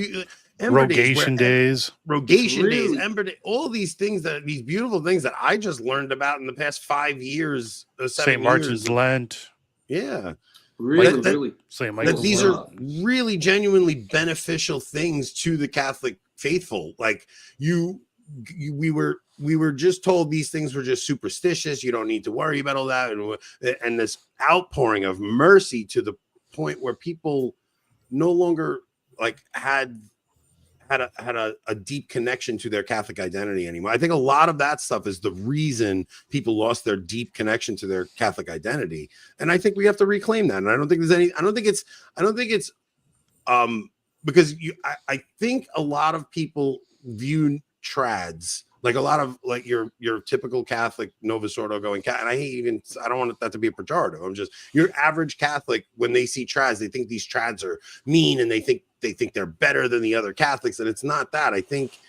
Rogation days, Ember Day, all these things, these beautiful things that I just learned about in the past 5 years. St. Martin's Lent. Yeah. Really. These are really genuinely beneficial things to the Catholic faithful. Like we were just told these things were just superstitious. You don't need to worry about all that. And this outpouring of mercy to the point where people no longer like had had a deep connection to their Catholic identity anymore. I think a lot of that stuff is the reason people lost their deep connection to their Catholic identity. And I think we have to reclaim that. And I don't think it's because I think a lot of people view trads like a lot of like your typical Catholic Novus Ordo going cat. And I don't want that to be a pejorative. I'm just your average Catholic, when they see trads, they think these trads are mean and they think they're better than the other Catholics. And it's not that. I think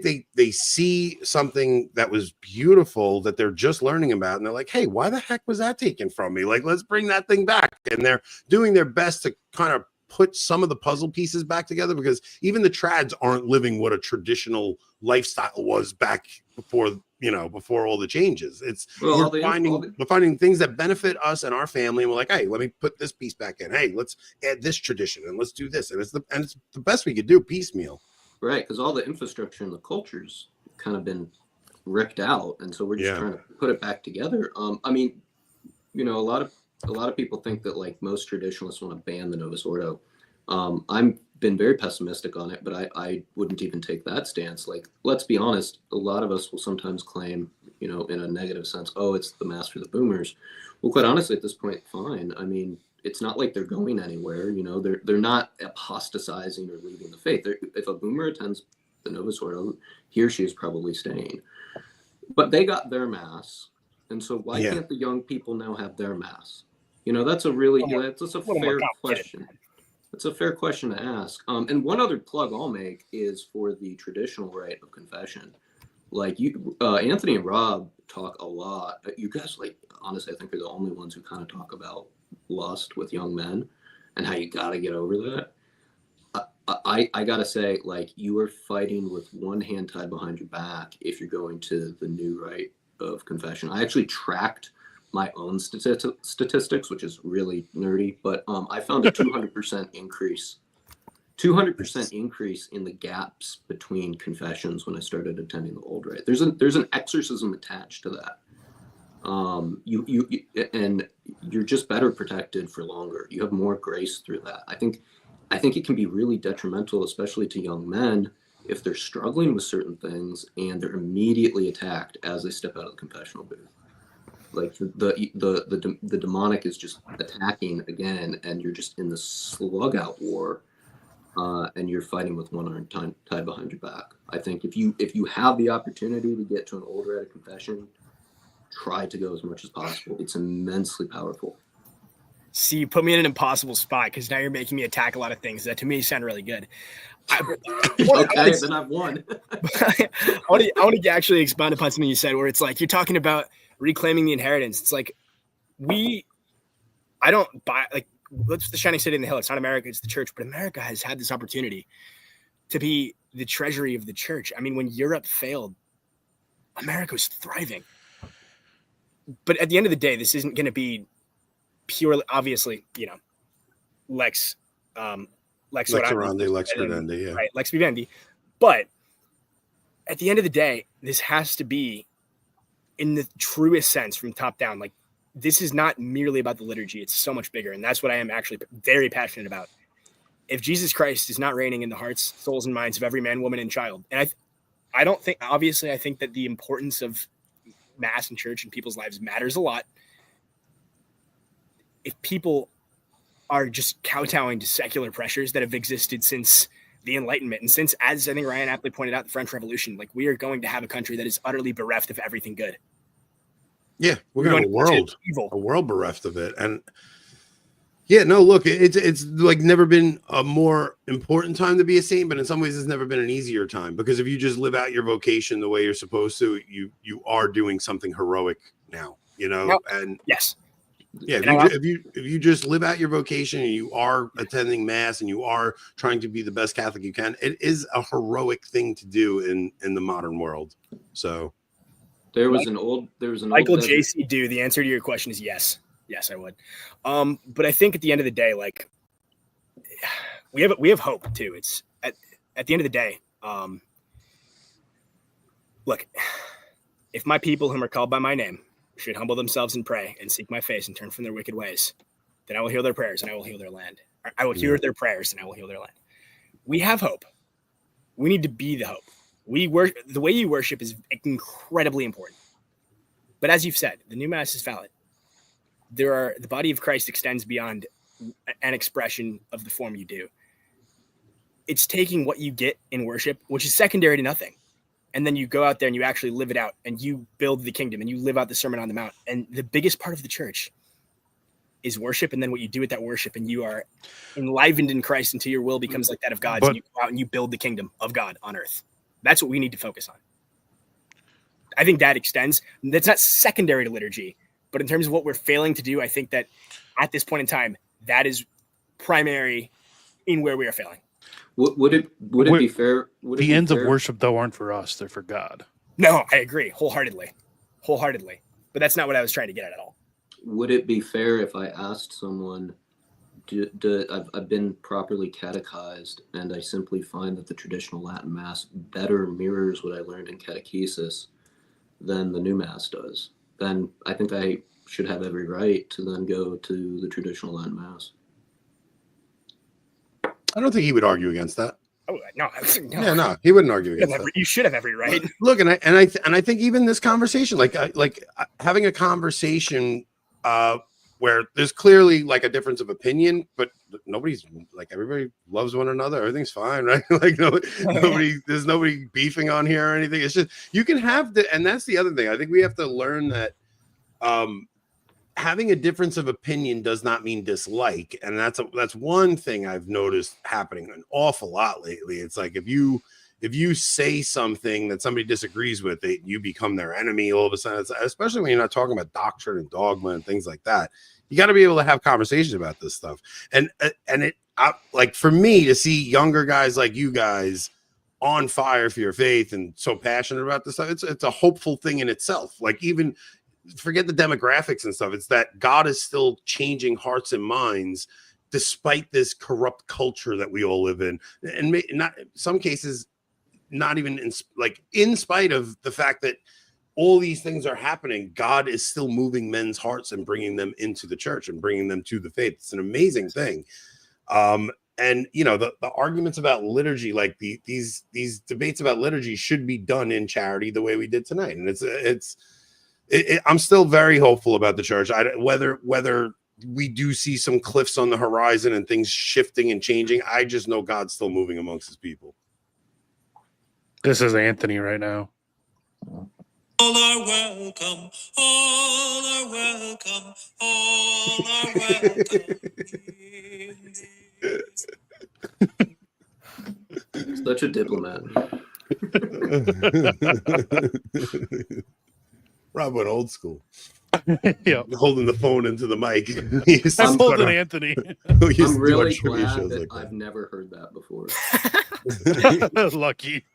they see something that was beautiful that they're just learning about. And they're like, hey, why the heck was that taken from me? Like, let's bring that thing back. And they're doing their best to kind of put some of the puzzle pieces back together, because even the trads aren't living what a traditional lifestyle was back before all the changes. We're finding things that benefit us and our family, and we're like, hey, let me put this piece back in. Hey, let's add this tradition and let's do this. And it's the best we could do piecemeal. Right, because all the infrastructure and the culture's kind of been ripped out, and so we're just trying to put it back together. I mean, a lot of people think that like most traditionalists want to ban the Novus Ordo. I've been very pessimistic on it, but I wouldn't even take that stance. Like, let's be honest, a lot of us will sometimes claim, in a negative sense, oh, it's the mass for the boomers. Well, quite honestly, at this point, fine. I mean, it's not like they're going anywhere. They're not apostatizing or leaving the faith. If a boomer attends the Novus Ordo, he or she is probably staying. But they got their mass, and so why can't the young people now have their mass? That's a really that's a fair question. It's a fair question to ask. And one other plug I'll make is for the traditional rite of confession. Like you, Anthony and Rob talk a lot. You guys, like, honestly, I think are the only ones who kind of talk about lust with young men and how you got to get over that. I got to say, like, you are fighting with one hand tied behind your back if you're going to the new rite of confession. I actually tracked my own statistics, which is really nerdy, but I found a 200% increase. 200% increase in the gaps between confessions when I started attending the old rite. There's an exorcism attached to that. And you're just better protected for longer. You have more grace through that. I think it can be really detrimental, especially to young men, if they're struggling with certain things and they're immediately attacked as they step out of the confessional booth. Like the demonic is just attacking again, and you're just in this slug out war, and you're fighting with one arm tied behind your back. I think if you have the opportunity to get to an old rite of confession, try to go as much as possible. It's immensely powerful. See, you put me in an impossible spot because now you're making me attack a lot of things that to me sound really good. Okay, then I've won. I want to actually expound upon something you said, where it's like you're talking about reclaiming the inheritance. It's like I don't buy, like, what's the shining city in the hill? It's not America, it's the church. But America has had this opportunity to be the treasury of the church. I mean, when Europe failed, America was thriving. But at the end of the day, this isn't going to be purely, obviously, lex orandi, lex credendi, right, lex vivendi. But at the end of the day, this has to be in the truest sense from top down. Like, this is not merely about the liturgy. It's so much bigger. And that's what I am actually very passionate about. If Jesus Christ is not reigning in the hearts, souls, and minds of every man, woman, and child, and I don't think, obviously, I think that the importance of mass and church in people's lives matters a lot. If people are just kowtowing to secular pressures that have existed since the Enlightenment, and since, as I think Ryan aptly pointed out, the French Revolution, like, we are going to have a country that is utterly bereft of everything good. Yeah, we're going to have a world bereft of it. And yeah, no, look, it's like never been a more important time to be a saint, but in some ways it's never been an easier time, because if you just live out your vocation the way you're supposed to, you are doing something heroic now, and yes. Yeah, if you just live out your vocation and you are attending mass and you are trying to be the best Catholic you can, it is a heroic thing to do in the modern world. So there was an Michael JC do. The answer to your question is yes. Yes, I would. But I think at the end of the day, like, we have hope too. It's at the end of the day. Look, if my people whom are called by my name should humble themselves and pray and seek my face and turn from their wicked ways, then I will hear their prayers and I will heal their land. I will hear their prayers and I will heal their land. We have hope. We need to be the hope. The way you worship is incredibly important. But as you've said, the new Mass is valid. The body of Christ extends beyond an expression of the form you do. It's taking what you get in worship, which is secondary to nothing, and then you go out there and you actually live it out, and you build the kingdom, and you live out the Sermon on the Mount. And the biggest part of the church is worship, and then what you do with that worship, and you are enlivened in Christ until your will becomes like that of God's, and you go out and you build the kingdom of God on earth. That's what we need to focus on. I think that extends. That's not secondary to liturgy, but in terms of what we're failing to do, I think that at this point in time, that is primary in where we are failing. Would it be fair? The ends of worship, though, aren't for us; they're for God. No, I agree wholeheartedly. But that's not what I was trying to get at all. Would it be fair if I asked someone, I've been properly catechized, and I simply find that the traditional Latin Mass better mirrors what I learned in Catechesis than the new Mass does? Then I think I should have every right to then go to the traditional Latin Mass. I don't think he would argue against that. Oh no. Yeah, no, he wouldn't argue against that. You should have every right. Look, and I think even this conversation, like having a conversation where there's clearly like a difference of opinion, but nobody's like, everybody loves one another. Everything's fine, right? Like there's nobody beefing on here or anything. It's just, you can have and that's the other thing. I think we have to learn that having a difference of opinion does not mean dislike. And that's one thing I've noticed happening an awful lot lately. It's like, if you say something that somebody disagrees with, you become their enemy all of a sudden. Especially when you're not talking about doctrine and dogma and things like that. You got to be able to have conversations about this stuff. And like, for me to see younger guys like you guys on fire for your faith and so passionate about this stuff, it's a hopeful thing in itself. Like, even forget the demographics and stuff. It's that God is still changing hearts and minds despite this corrupt culture that we all live in. And not some cases, not even in spite of the fact that all these things are happening, God is still moving men's hearts and bringing them into the church and bringing them to the faith. It's an amazing thing. And you know, the arguments about liturgy, like these debates about liturgy, should be done in charity the way we did tonight. And I'm still very hopeful about the church. Whether we do see some cliffs on the horizon and things shifting and changing, I just know God's still moving amongst his people. This is Anthony right now. All are welcome, all are welcome, all are welcome. Such a diplomat. Rob went old school. Yeah, holding the phone into the mic. I'm holding Anthony. I'm really glad that I've never heard that before. Lucky.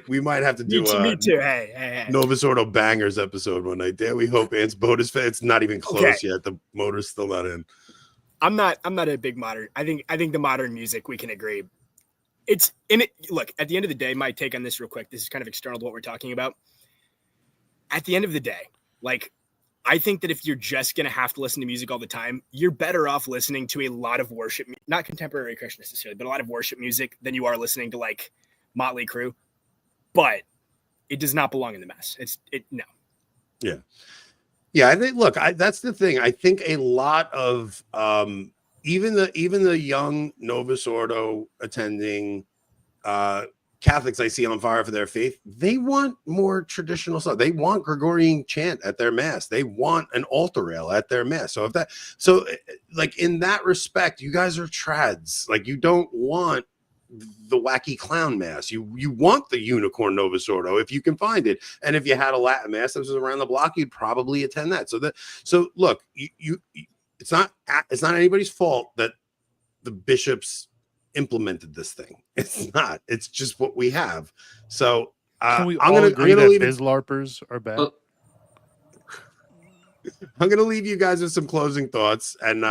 We might have to do me too. Hey. Novus Ordo bangers episode one night. There we hope Ant's boat is fed. It's not even close yet. The motor's still not in. I'm not a big modern. I think the modern music, we can agree. It's in it. Look, at the end of the day, my take on this real quick. This is kind of external to what we're talking about. At the end of the day, like, I think that if you're just going to have to listen to music all the time, you're better off listening to a lot of worship, not contemporary Christian necessarily, but a lot of worship music than you are listening to like Motley Crue. But it does not belong in the Mass. No. Yeah. I think, look, that's the thing. I think a lot of even the young Novus Ordo attending Catholics I see on fire for their faith, they want more traditional stuff. They want Gregorian chant at their Mass. They want an altar rail at their Mass. So like, in that respect, you guys are trads. Like, you don't want the wacky clown Mass. You want the unicorn Novus Ordo if you can find it. And if you had a Latin Mass that was around the block, you'd probably attend that. So look, it's not anybody's fault that the bishops implemented this thing. It's not. It's just what we have. So can we I'm all gonna agree that leave bizlarpers are bad? I'm gonna leave you guys with some closing thoughts. And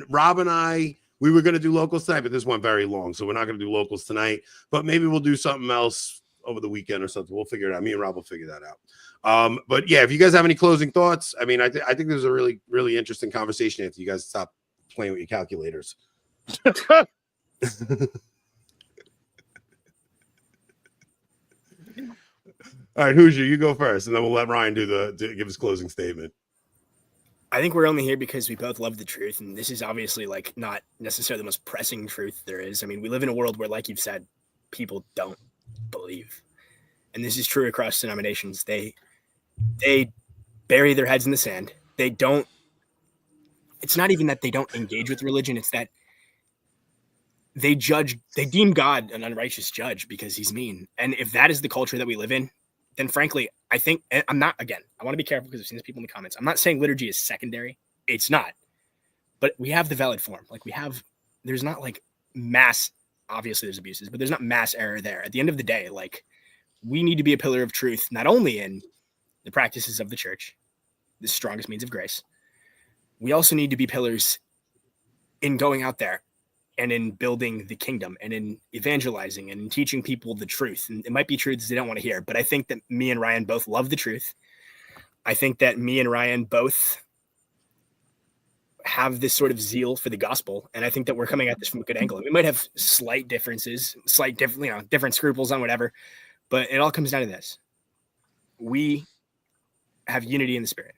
Rob and I, we were gonna do locals tonight, but this went very long, so we're not gonna do locals tonight. But maybe we'll do something else over the weekend or something. We'll figure it out. Me and Rob will figure that out. But yeah, if you guys have any closing thoughts, I mean, I think this is a really, really interesting conversation. If you guys stop playing with your calculators. All right, Hoosier, you go first, and then we'll let Ryan give his closing statement. I think we're only here because we both love the truth, and this is obviously like not necessarily the most pressing truth there is. I mean, we live in a world where, like you've said, people don't believe, and this is true across denominations. They bury their heads in the sand. They don't. It's not even that they don't engage with religion; it's that they deem God an unrighteous judge because he's mean. And if that is the culture that we live in, then frankly, I think, and I want to be careful because I've seen this people in the comments. I'm not saying liturgy is secondary. It's not. But we have the valid form. Like there's not like mass, obviously there's abuses, but there's not mass error there. At the end of the day, like we need to be a pillar of truth, not only in the practices of the church, the strongest means of grace. We also need to be pillars in going out there and in building the kingdom and in evangelizing and in teaching people the truth. And it might be truths they don't want to hear, but I think that me and Ryan both love the truth. I think that me and Ryan both have this sort of zeal for the gospel. And I think that we're coming at this from a good angle. We might have slight differences, different scruples on whatever, but it all comes down to this. We have unity in the spirit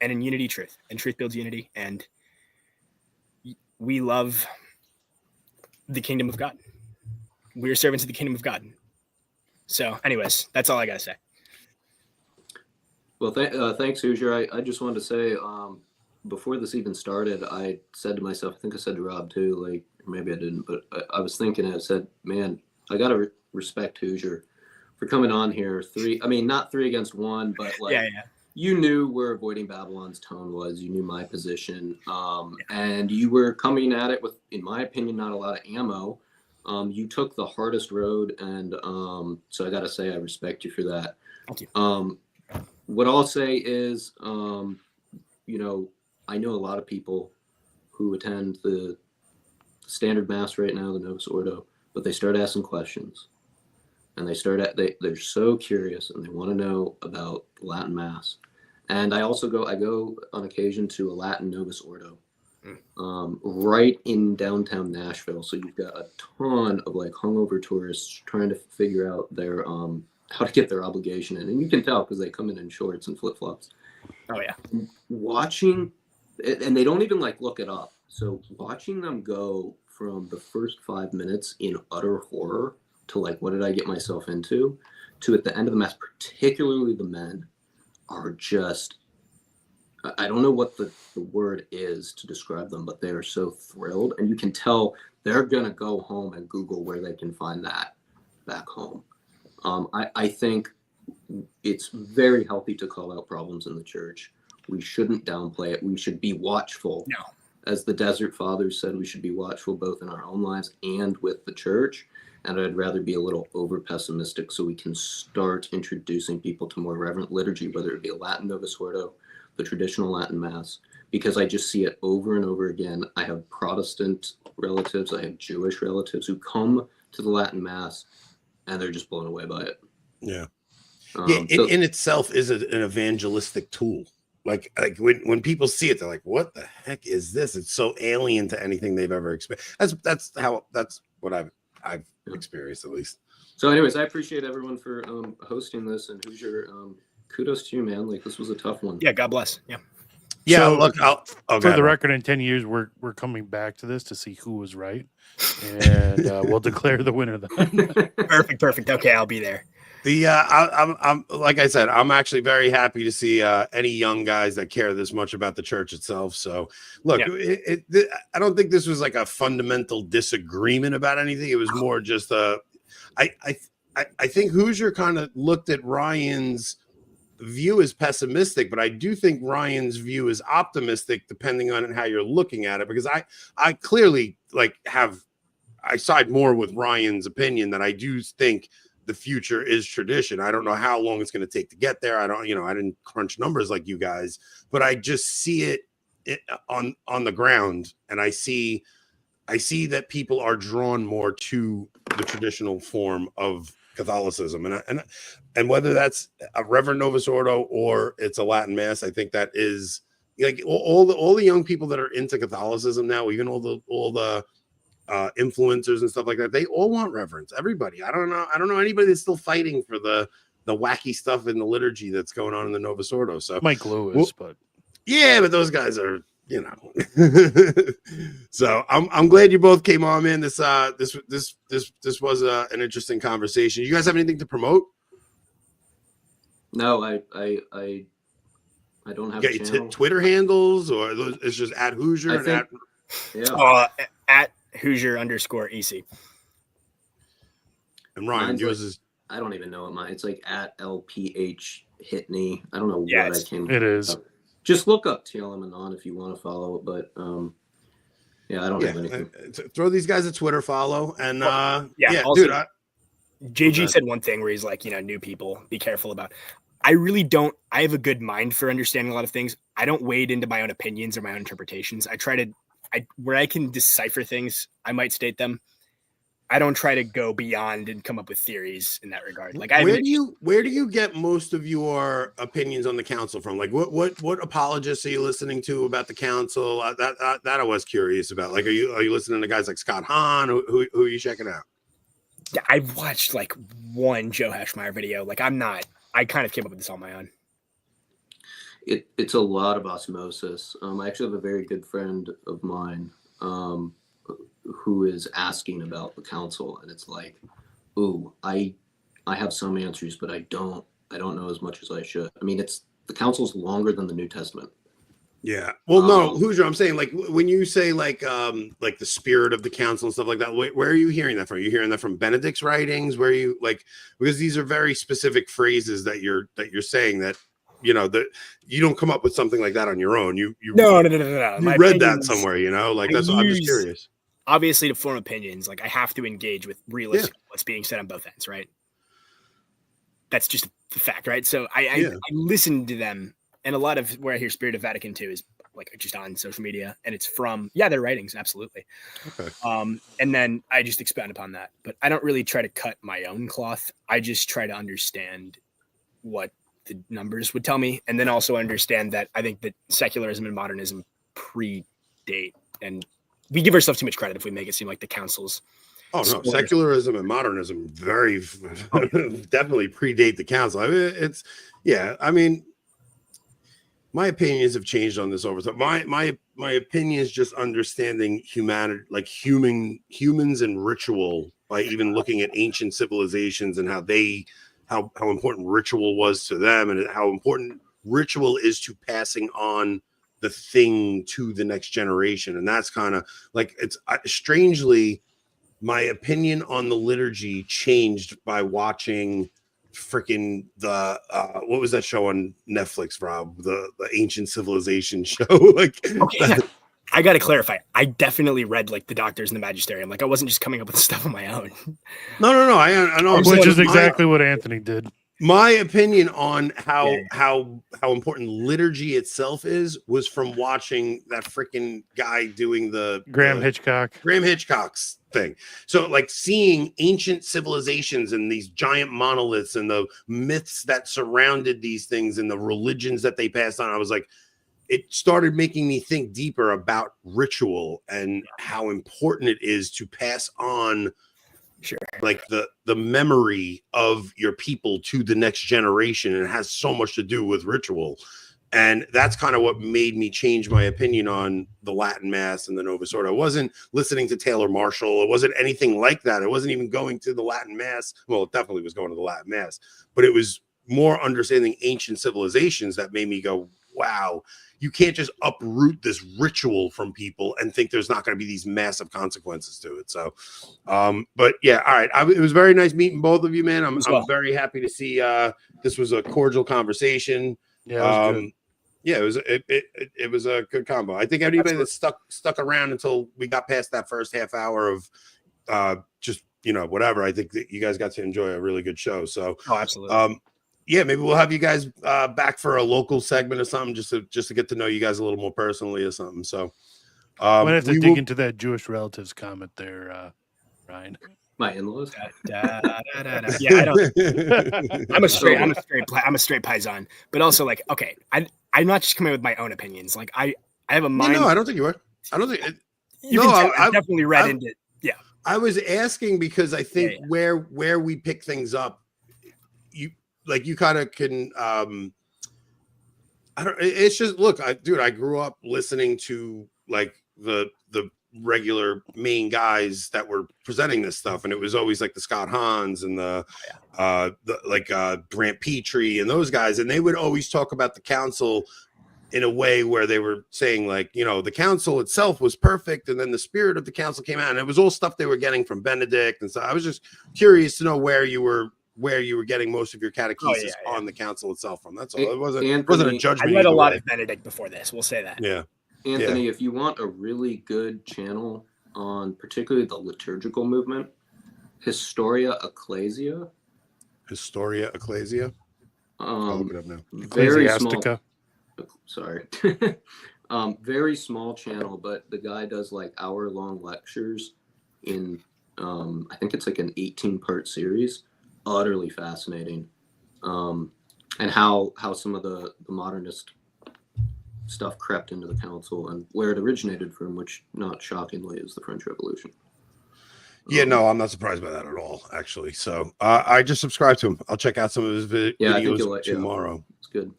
and in unity, truth, and truth builds unity. And we love the kingdom of God. We are servants of the kingdom of God. So anyways, that's all I got to say. Well, thanks, Hoosier. I just wanted to say, before this even started, I said to myself, I think I said to Rob too, like, maybe I didn't, but I was thinking, I said, man, I got to respect Hoosier for coming on here. Not 3 against 1, but like, yeah. You knew where Avoiding Babylon's tone was. You knew my position. And you were coming at it with, in my opinion, not a lot of ammo. You took the hardest road. And so I got to say, I respect you for that. Thank you. What I'll say is, I know a lot of people who attend the standard mass right now, the Novus Ordo, but they start asking questions. And they're so curious and they want to know about Latin Mass. And I go on occasion to a Latin Novus Ordo, right in downtown Nashville. So you've got a ton of like hungover tourists trying to figure out their how to get their obligation in. And you can tell because they come in shorts and flip flops. Oh yeah. Watching, and they don't even like look it up. So watching them go from the first 5 minutes in utter horror to like, what did I get myself into? To at the end of the mass, particularly the men, are just, I don't know what the word is to describe them, but they are so thrilled. And you can tell they're going to go home and Google where they can find that back home. I think it's very healthy to call out problems in the church. We shouldn't downplay it. We should be watchful. No. As the Desert Fathers said, we should be watchful both in our own lives and with the church. And I'd rather be a little over pessimistic so we can start introducing people to more reverent liturgy, whether it be a Latin Novus Ordo, the traditional Latin Mass, because I just see it over and over again. I have Protestant relatives, I have Jewish relatives who come to the Latin Mass and they're just blown away by it. Yeah. In itself is an evangelistic tool. Like when people see it, they're like, what the heck is this? It's so alien to anything they've ever experienced. That's what I've experienced, at least. So anyways, I appreciate everyone for hosting this, and Hoosier, kudos to you, man. Like, this was a tough one. Yeah, God bless. Yeah, So, look, for the record, in 10 years, we're coming back to this to see who was right, and we'll declare the winner then. Perfect. Okay, I'll be there. I'm like I said, I'm actually very happy to see any young guys that care this much about the church itself. So, look, I don't think this was like a fundamental disagreement about anything. It was more just I think Hoosier kind of looked at Ryan's view as pessimistic, but I do think Ryan's view is optimistic, depending on how you're looking at it. Because I clearly I side more with Ryan's opinion that I do think the future is tradition. I don't know how long it's going to take to get there. I didn't crunch numbers like you guys, but I just see it on the ground, and I see that people are drawn more to the traditional form of Catholicism, and whether that's a Reverend Novus Ordo or it's a Latin Mass, I think that is like all the young people that are into Catholicism now, even all the influencers and stuff like that, they all want reverence. Everybody. I don't know anybody that's still fighting for the wacky stuff in the liturgy that's going on in the Novus Ordo. So Mike Lewis, but yeah, but those guys are, you know. So I'm glad you both came on, man. This was an interesting conversation. You guys have anything to promote? No, I don't have a channel. Twitter handles, or it's just at Hoosier and at at Hoosier_EC. And Ryan, yours is. I don't even know what mine. It's like at LPH Hitney. I don't know what I can. It is. Just look up TLM and on if you want to follow it, but yeah, I don't have anything. Throw these guys a Twitter follow, and also, dude. JG said one thing where he's like, new people, be careful about. I really don't. I have a good mind for understanding a lot of things. I don't wade into my own opinions or my own interpretations. Where I can decipher things, I might state them. I don't try to go beyond and come up with theories in that regard. Like, where do you get most of your opinions on the council from? Like, what apologists are you listening to about the council? That I was curious about. Like, are you listening to guys like Scott Hahn? Who are you checking out? Yeah, I've watched like one Joe Hashmeyer video. Like, I kind of came up with this on my own. It's a lot of osmosis. I actually have a very good friend of mine who is asking about the council, and it's like, ooh, I have some answers, but I don't know as much as I should. I mean, the council's longer than the New Testament. Yeah. Well, no, Hoosier, I'm saying, like, when you say like the spirit of the council and stuff like that, where are you hearing that from? Are you hearing that from Benedict's writings? Where you because these are very specific phrases that you're saying that, that you don't come up with something like that on your own. You no. You read that somewhere, like that's what I'm just curious. Obviously, to form opinions, like I have to engage with realistic what's being said on both ends, right? That's just the fact, right? So I listen to them, and a lot of where I hear Spirit of Vatican II is like just on social media, and it's from their writings, absolutely. Okay. And then I just expound upon that, but I don't really try to cut my own cloth. I just try to understand what the numbers would tell me, and then also understand that I think that secularism and modernism predate, and we give ourselves too much credit if we make it seem like the councils. Oh no, secularism and modernism very definitely predate the council. I mean, my opinions have changed on this over time. My opinion is just understanding humanity, like humans and ritual, by even looking at ancient civilizations and how important ritual was to them, and how important ritual is to passing on the thing to the next generation. And that's kind of like, it's strangely, my opinion on the liturgy changed by watching freaking the what was that show on Netflix, Rob? The ancient civilization show. I gotta clarify, I definitely read like the Doctors and the Magisterium. Like, I wasn't just coming up with stuff on my own. No, I know, which is exactly what Anthony did. My opinion on how important liturgy itself was from watching that freaking guy doing the Graham Hitchcock's thing. So like seeing ancient civilizations and these giant monoliths and the myths that surrounded these things and the religions that they passed on, I was like, it started making me think deeper about ritual and how important it is to pass on like the memory of your people to the next generation. And it has so much to do with ritual. And that's kind of what made me change my opinion on the Latin Mass and the Novus Ordo. I wasn't listening to Taylor Marshall. It wasn't anything like that. It wasn't even going to the Latin Mass. Well, it definitely was going to the Latin Mass, but it was more understanding ancient civilizations that made me go, wow, you can't just uproot this ritual from people and think there's not going to be these massive consequences to it. So, but yeah, all right. It was very nice meeting both of you, man. I'm very happy to see this was a cordial conversation. Yeah, it was good. Yeah, it was a good combo. I think anybody that stuck around until we got past that first half hour of just whatever, I think that you guys got to enjoy a really good show. So, absolutely. Yeah, maybe we'll have you guys back for a local segment or something, just to get to know you guys a little more personally or something. So, I'm gonna have to dig into that Jewish relatives comment there, Ryan. My in-laws. Yeah, I don't. I'm a straight paisan, but also like, okay, I'm not just coming with my own opinions. Like I have a mind. No, I don't think you are. I don't think. I definitely read into it. Yeah, I was asking because I think where we pick things up, like you kind of can I don't, it's just, look, I grew up listening to like the regular main guys that were presenting this stuff, and it was always like the Scott Hahns and the Brant Petrie and those guys, and they would always talk about the council in a way where they were saying, like, you know, the council itself was perfect, and then the spirit of the council came out, and it was all stuff they were getting from Benedict. And so I was just curious to know where you were getting most of your catechesis on the council itself from. That's all. It wasn't a judgment. I read a lot of Benedict before this. We'll say that. Yeah. Anthony, if you want a really good channel on particularly the liturgical movement, Historia Ecclesia. I'll look it up now. Very small. Sorry. Very small channel, but the guy does like hour-long lectures in I think it's like an 18-part series. Utterly fascinating. And how some of the modernist stuff crept into the council and where it originated from, which not shockingly is the French Revolution. Yeah, no, I'm not surprised by that at all, actually. So I just subscribe to him. I'll check out some of his videos tomorrow. It's good.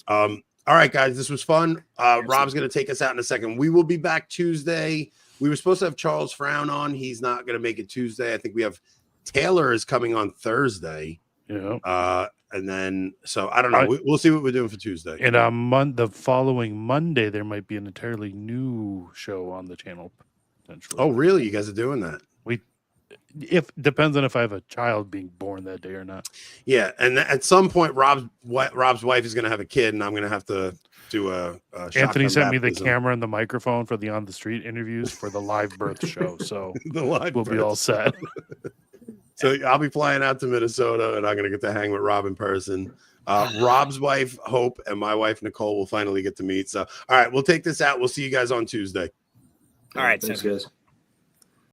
All right, guys, this was fun. Rob's going to take us out in a second. We will be back Tuesday. We were supposed to have Charles Frown on. He's not going to make it Tuesday. I think we have Taylor is coming on Thursday. Yeah. And then, so I don't know. We'll see what we're doing for Tuesday. And the following Monday, there might be an entirely new show on the channel, potentially. Oh, really? You guys are doing that? Depends on if I have a child being born that day or not. Yeah, and at some point, Rob's wife is going to have a kid, and I'm going to have to do a Anthony sent me the camera and the microphone for the on the street interviews for the live birth show, so we'll be all set. So I'll be flying out to Minnesota, and I'm going to get to hang with Rob in person. Rob's wife, Hope, and my wife, Nicole, will finally get to meet. So, all right, we'll take this out. We'll see you guys on Tuesday. All right, thanks, guys.